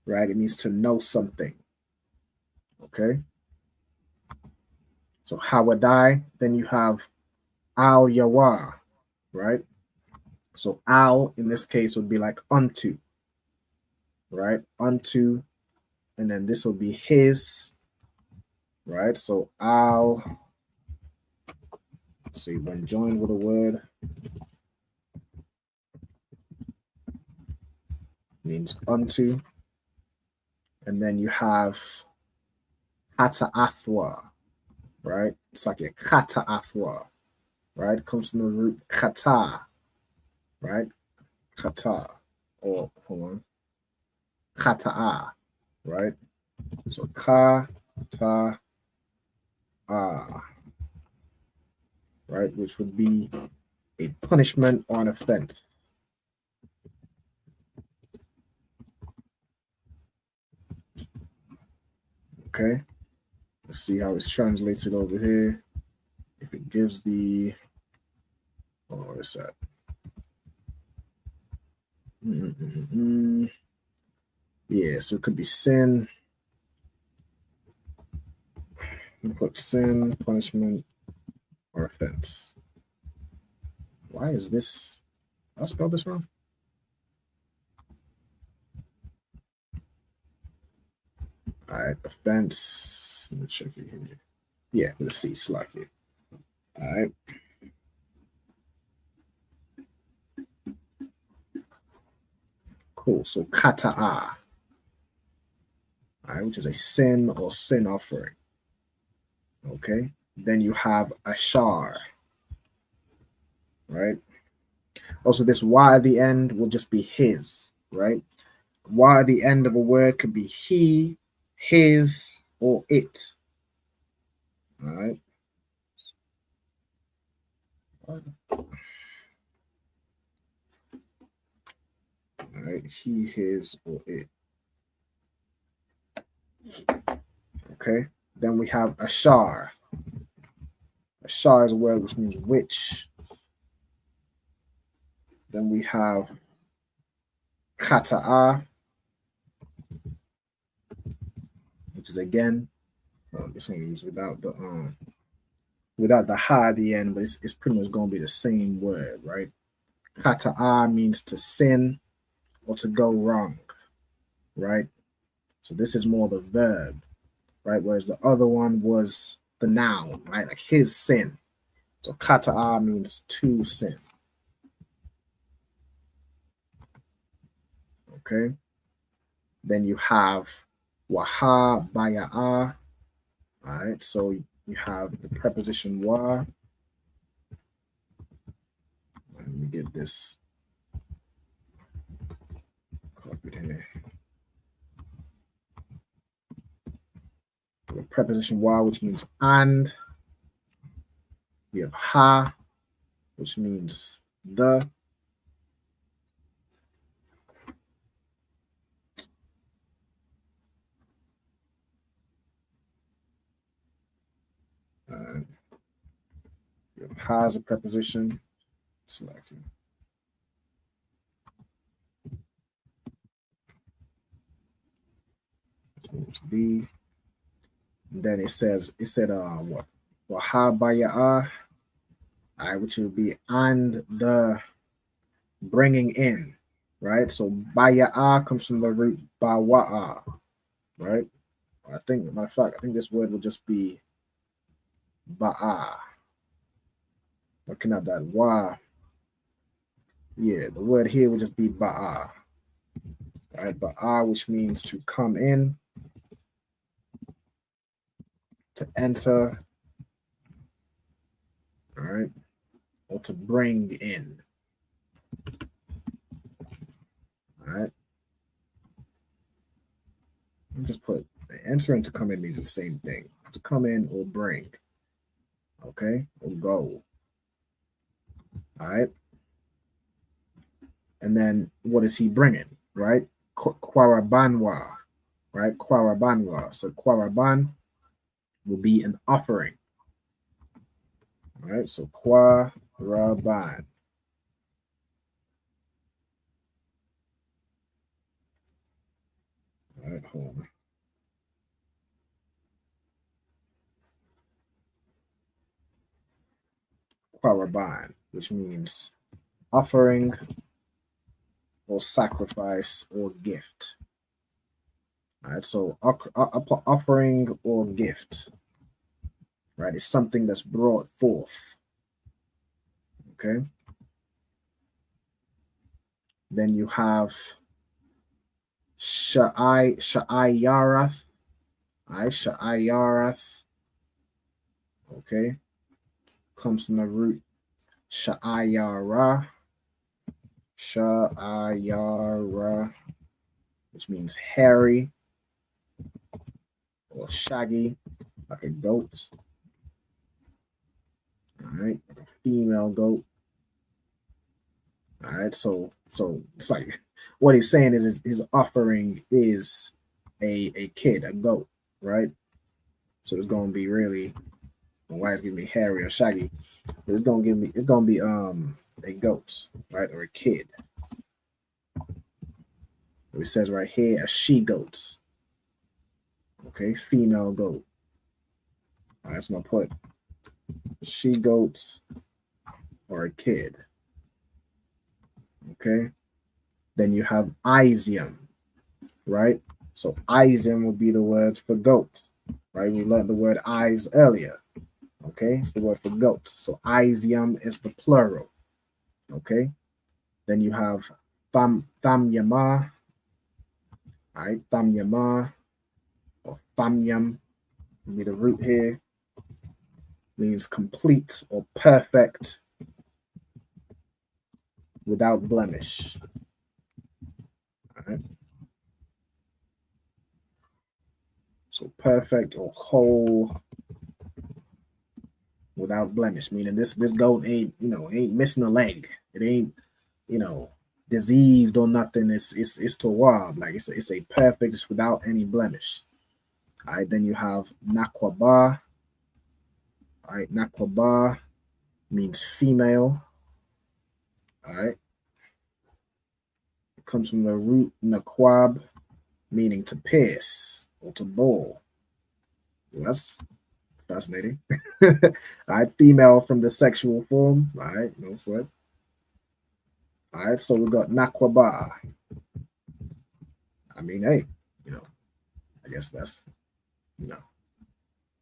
right? It means to know something, okay? So hawadai, then you have al yawa, right? So al in this case would be like unto, right? Unto, and then this will be his, right? So al, see, when joined with a word, means unto, and then you have kata athwa, right? It's like a kata athwa, right? Comes from the root kata, right? Kata, or hold on, kata'a, right? So kata'a, right? Which would be a punishment or an offense. Okay, let's see how it's translated over here. If it gives the, oh, what is that? Yeah, so it could be sin. You put sin, punishment, or offense. Why is this? Did I spell this wrong? All right, offense. Let me check it here. Yeah, with a C, slack it. All right. Cool. So kata'a, all right, which is a sin or sin offering. Okay. Then you have ashar, right? Also, this y at the end will just be his, right? Y at the end of a word could be he, his, or it. All right. All right, he, his, or it. Okay. Then we have ashar. Ashar is a word which means which. Then we have kata'a, which is again, this one is without the ha at the end, but it's pretty much going to be the same word, right? Kata'a means to sin or to go wrong, right? So this is more the verb, right? Whereas the other one was the noun, right? Like his sin. So kata'a means to sin. Okay. Then you have waha baya'a. All right. So you have the preposition wa. Let me get this copied here. The preposition wa, which means and. We have ha, which means the. We have ha as a preposition. Selecting. To be. And then it said what? Waha baya'a, which would be and the bringing in, right? So baya'a comes from the root bawa'a, right? I think, matter of fact, I think this word will just be ba'a. Looking at that wa, yeah, the word here would just be ba'a, right? Ba'a, which means to come in, to enter, all right, or to bring in, all right. Just put enter and to come in means the same thing. To come in or bring, okay, or go, all right. And then what is he bringing, right? Kwarabanwa, right? Kwarabanwa. So kwaraban will be an offering, all right? So kwaraban. All right, hold on. Kwaraban, which means offering or sacrifice or gift. All right, so offering or gift. right? It's something that's brought forth. Okay. Then you have Sha'ayarath. Sha'ayarath. Okay. Comes from the root Sha'ayara. Sha'ayara, which means hairy or shaggy, like a goat. All right, like a female goat. All right, so it's like what he's saying is his offering is a kid, a goat, right? So it's gonna be really, why it's giving me hairy or shaggy, but it's gonna be a goat, right, or a kid. It says right here a she goat. Okay, female goat. All right, so I'm gonna put she goat or a kid. Okay, then you have Isium, right? So Isium would be the word for goat, right? We learned the word eyes earlier. Okay, it's the word for goat. So Isium is the plural. Okay, then you have Thamyama, all right, Thamyama or Thamyam would be the root here. Means complete or perfect without blemish. All right. So perfect or whole without blemish, meaning this goat ain't missing a leg. It ain't diseased or nothing. It's tawab, like it's a perfect, it's without any blemish. All right, then you have Nakwaba. All right, Nakwaba means female. All right. It comes from the root Nakwab, meaning to pierce or to bore. Well, that's fascinating. All right, female from the sexual form. All right, no sweat. All right, so we got Nakwaba. I mean, hey, I guess that's,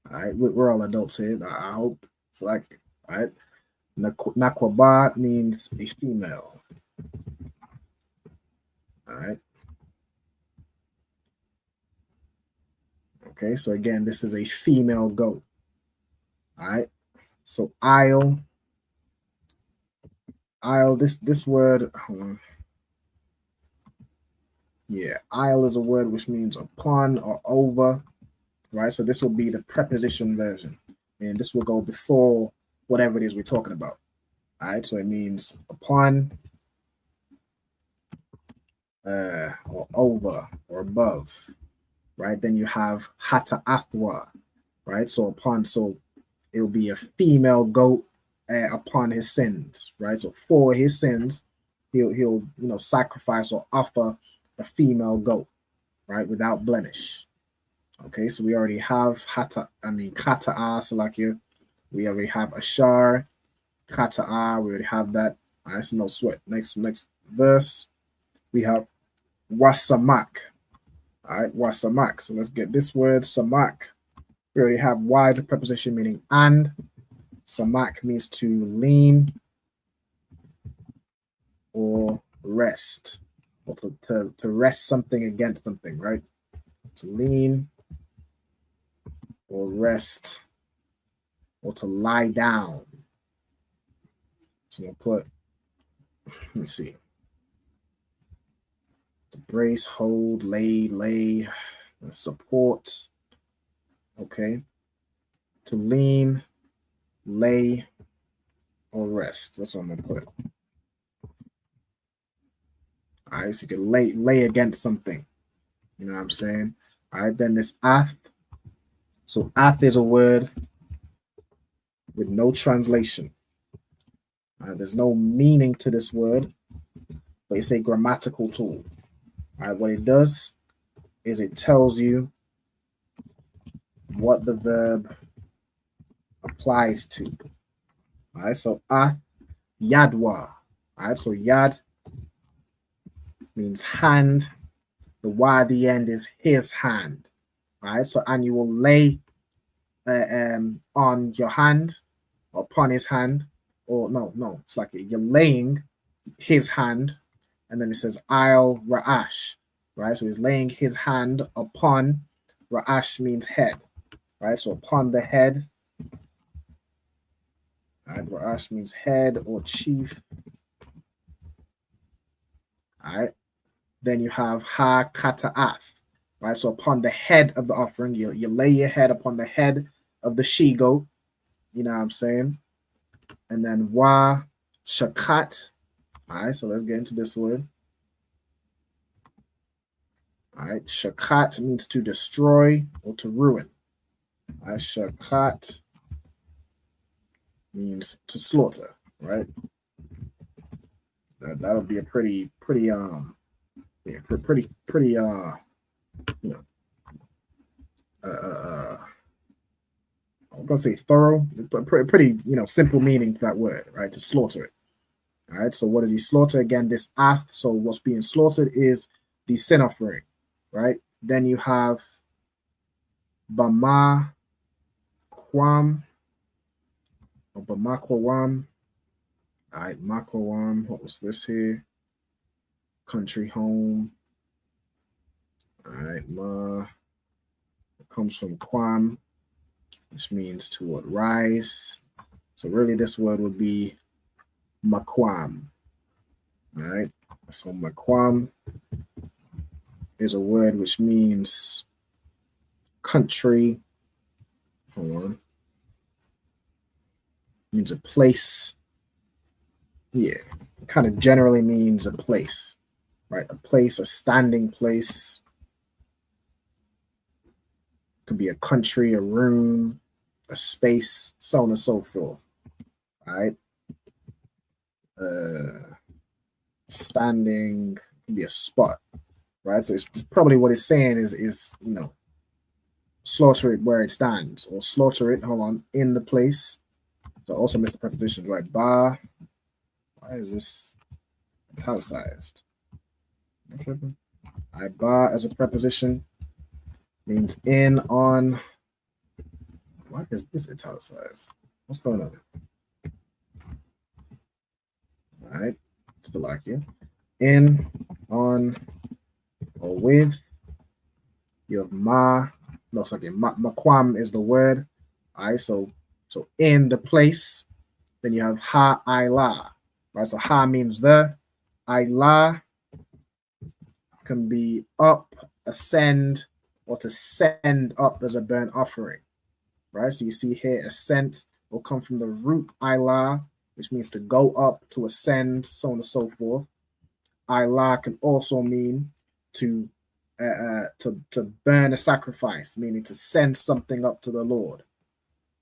all right, we're all adults here. I hope it's like, all right. Nakwaba means a female. All right. Okay, so again, this is a female goat. All right. So isle, this word, yeah, isle is a word which means upon or over, right? So this will be the preposition version, and this will go before whatever it is we're talking about. All right, so it means upon, or over, or above, right? Then you have hata athwa, right? So upon, so it will be a female goat upon his sins, right? So for his sins, he'll sacrifice or offer a female goat, right, without blemish. Okay, so we already have kata'a, Salakia. We already have ashar, kata'a. We already have that. All right, so no sweat. Next verse, we have wasamak. All right, wasamak. So let's get this word samak. We already have y as a preposition meaning and. Samak means to lean or rest, or to rest something against something, right? To lean or rest or to lie down. So we'll put, let me see. To brace, hold, lay, support. Okay. To lean, lay, or rest. That's what I'm gonna put. All right, so you can lay against something. You know what I'm saying? All right, then this ath. So ath is a word with no translation. All right, there's no meaning to this word, but it's a grammatical tool. All right, what it does is it tells you what the verb applies to. All right, so ath, yadwa. All right, so yad means hand. The y at the end is his hand. All right, so and you will lay on your hand, or upon his hand, or no, it's like you're laying his hand, and then it says I'll Ra'ash, right? So he's laying his hand upon. Ra'ash means head, right? So upon the head. All right, Ra'ash means head or chief. All right. Then you have Ha Kata'ath, right? So upon the head of the offering, you lay your head upon the head of the she-goat. You know what I'm saying? And then Wa Shakat. All right, so let's get into this word. All right, Shakat means to destroy or to ruin. All right, Shakat means to slaughter, right? That'll be a pretty I'm gonna say thorough, but pretty simple meaning to that word, right? To slaughter it. All right. So what does he slaughter? Again, this ath. So what's being slaughtered is the sin offering, right? Then you have Bama Kwam or Bamakwam. All right, Makwam. What was this here? Country home. All right, Ma. It comes from Kwam, which means to rise. So really this word would be Makwam. All right. So Makwam is a word which means country. Hold on. Means a place. Yeah. It kind of generally means a place, right? A place, a standing place. Could be a country, a room, a space, so on and so forth. All right. Standing can be a spot, right? So it's probably what it's saying is slaughter it where it stands, or slaughter it, hold on, in the place. So I also missed the preposition, right? Ba. Why is this italicized? I ba as a preposition means in, on. Why is this italicized? What's going on? All right, still like you. In, on, or with. You have ma. No, sorry, makwam is the word. All right, so in the place. Then you have ha ila. Right, so ha means the. Ila can be up, ascend, or to send up as a burnt offering. Right, so you see here, ascent will come from the root ila, which means to go up, to ascend, so on and so forth. Ila can also mean to burn a sacrifice, meaning to send something up to the Lord,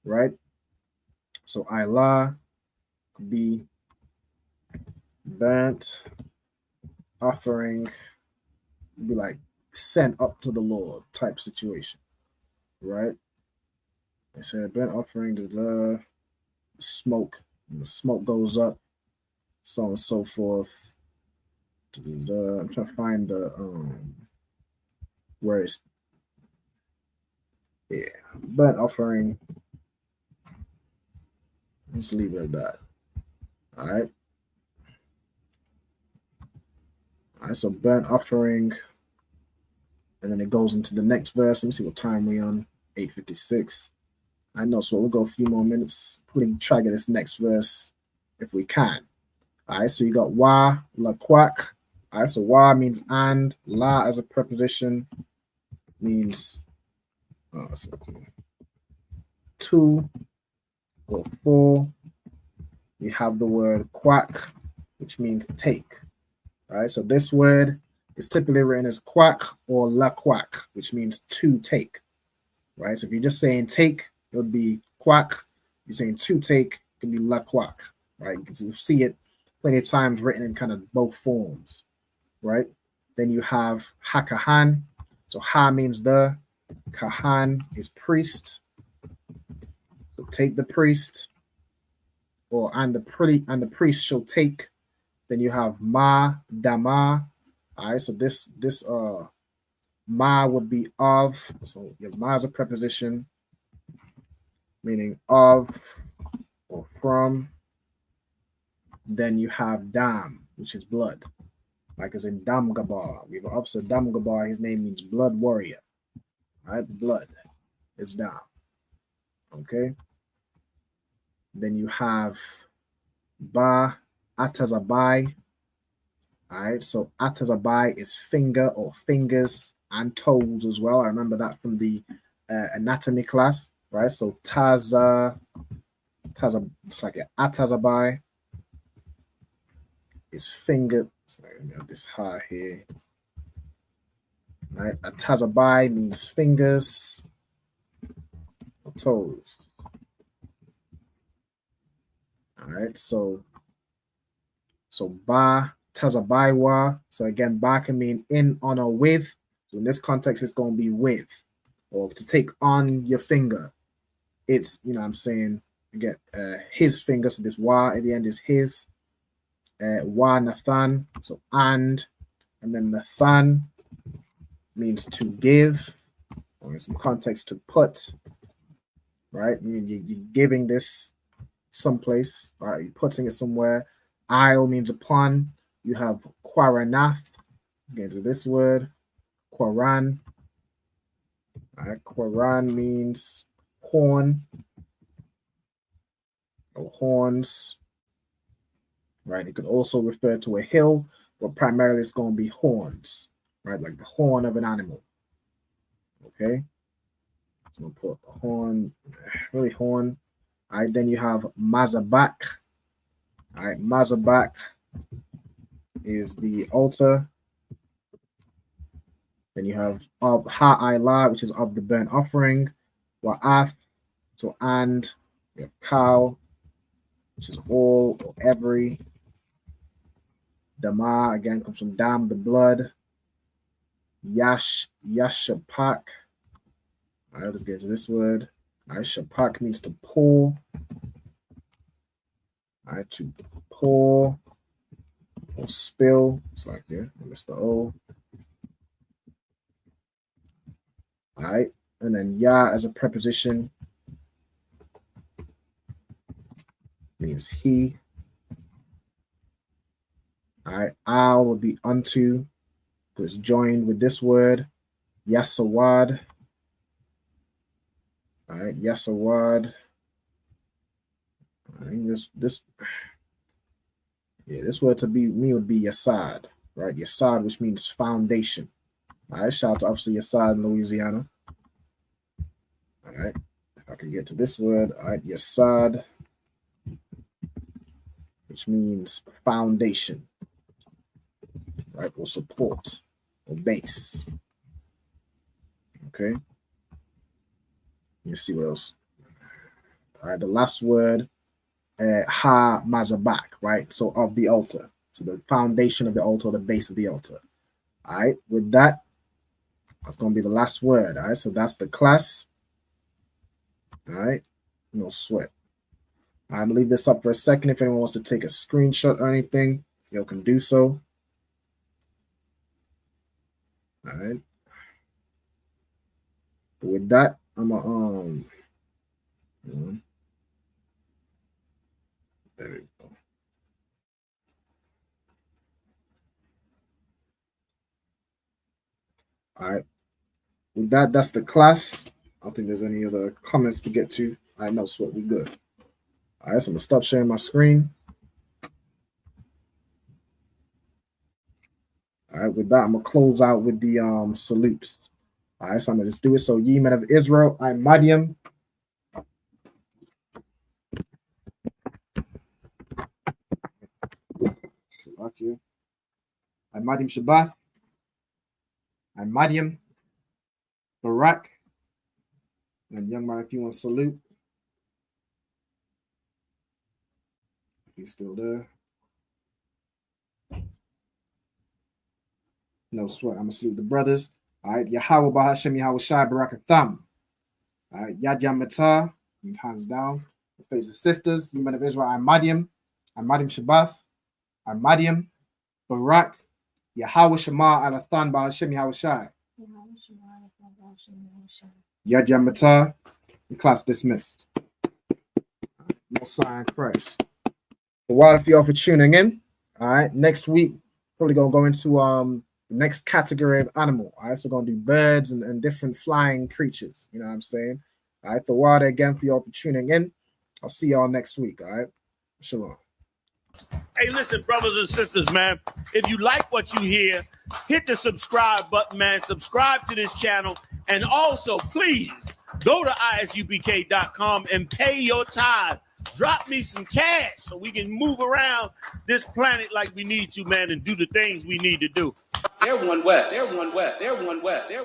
right? So Ila could be burnt offering, be like sent up to the Lord type situation, right? They say burnt offering, the smoke goes up, so on and so forth. I'm trying to find the where it's burnt offering. Let's leave it at that. All right. All right, so burnt offering, and then it goes into the next verse. Let me see what time we're on. 8:56. I know, so we'll go a few more minutes. We'll try to get this next verse if we can. All right, so you got wa, la, quack. All right, so wa means and, la as a preposition means two or four. We have the word quack, which means take. All right, so this word is typically written as quack or la quack, which means to take. Right, so if you're just saying take, it would be quack. If you're saying to take, it can be la quack. Right, you can see it plenty of times written in kind of both forms. Right, then you have hakahan. So ha means the, kahan is priest. So take the priest, or and the priest shall take. Then you have ma, dama. All right, so this ma would be of. So your ma is a preposition. meaning of or from. Then you have Dam, which is blood. Like as in Damgabar. We have Officer Damgabar, his name means blood warrior. All right, blood is Dam. Okay. Then you have Ba Atazabai. All right, so Atazabai is finger or fingers and toes as well. I remember that from the anatomy class, right? So Taza, it's like an Atazabai is finger. Sorry, let me have this ha here. Right, Atazabai means fingers or toes. All right, so Ba Tazabaiwa. So again, Ba can mean in, on, or with. So in this context, it's going to be with, or to take on your finger. It's, you know what I'm saying, again, his finger. So this Wa at the end is his. Wa Nathan. So and then Nathan means to give, or in some context, to put. Right? You're giving this someplace, right? You're putting it somewhere. Isle means upon. You have Quaranath. Let's get into this word. Quaran. All right, Quaran means horn or horns. Right. It could also refer to a hill, but primarily it's going to be horns, right? Like the horn of an animal. Okay. So we'll put a horn, really horn. All right, then you have Mazabak. All right, Mazabak is the altar. Then you have Ha'ila, which is of the burnt offering. Wa'ath, so and. You have cow, which is all or every. Dama, again, comes from dam, the blood. Yashapak. All right, let's get to this word. All right, shapak means to pour. All right, to pour or spill. It's like, yeah, I missed the O. All right, and then ya as a preposition means he. All right, al would be unto, because it's joined with this word, yasawad. All right, yasawad. I think this word to be me would be yasad, right? Yasad, which means foundation. All right, shout out to Officer Yasad in Louisiana. All right, if I can get to this word, all right, yasad, which means foundation, right, or support or base. Okay, let's see what else. All right, the last word, ha mazabak, right? So of the altar, so the foundation of the altar, the base of the altar. All right, with that, that's going to be the last word. All right, so that's the class. All right, no sweat. I'm gonna leave this up for a second. If anyone wants to take a screenshot or anything, you can do so. All right. But with that, I'm gonna there we go. All right. With that, that's the class. I don't think there's any other comments to get to. I know sweat, we good. All right, so I'm gonna stop sharing my screen. All right, with that, I'm gonna close out with the salutes. All right, so I'm gonna just do it. So, ye men of Israel, I'm Madiam. I'm Madiam Shabbat. I'm Madiam. Barak. And young man, if you want to salute. If he's still there. No sweat. I'm going to salute the brothers. All right. Yahweh Bahashem Yahweh Shai Barakatham. All right. Yad Yam Matah. Hands down. Face the sisters. You men of Israel. I'm Madiam. I'm Madiam Shabbat. I'm Madiam. Barak. Yahweh Shema Alathan Bahashem Yahweh Shai. Yad Yam Matah. Class dismissed. Most High in Christ. So while if y'all for tuning in, all right, next week, probably gonna go into the next category of animal. All right, so we're gonna do birds and different flying creatures. You know what I'm saying? All right, the water again for y'all for tuning in. I'll see y'all next week. All right, shalom. Hey, listen, brothers and sisters, man. If you like what you hear, hit the subscribe button, man. Subscribe to this channel. And also, please, go to ISUPK.com and pay your tithe. Drop me some cash so we can move around this planet like we need to, man, and do the things we need to do. They're one West. They're one West. They're one West. They're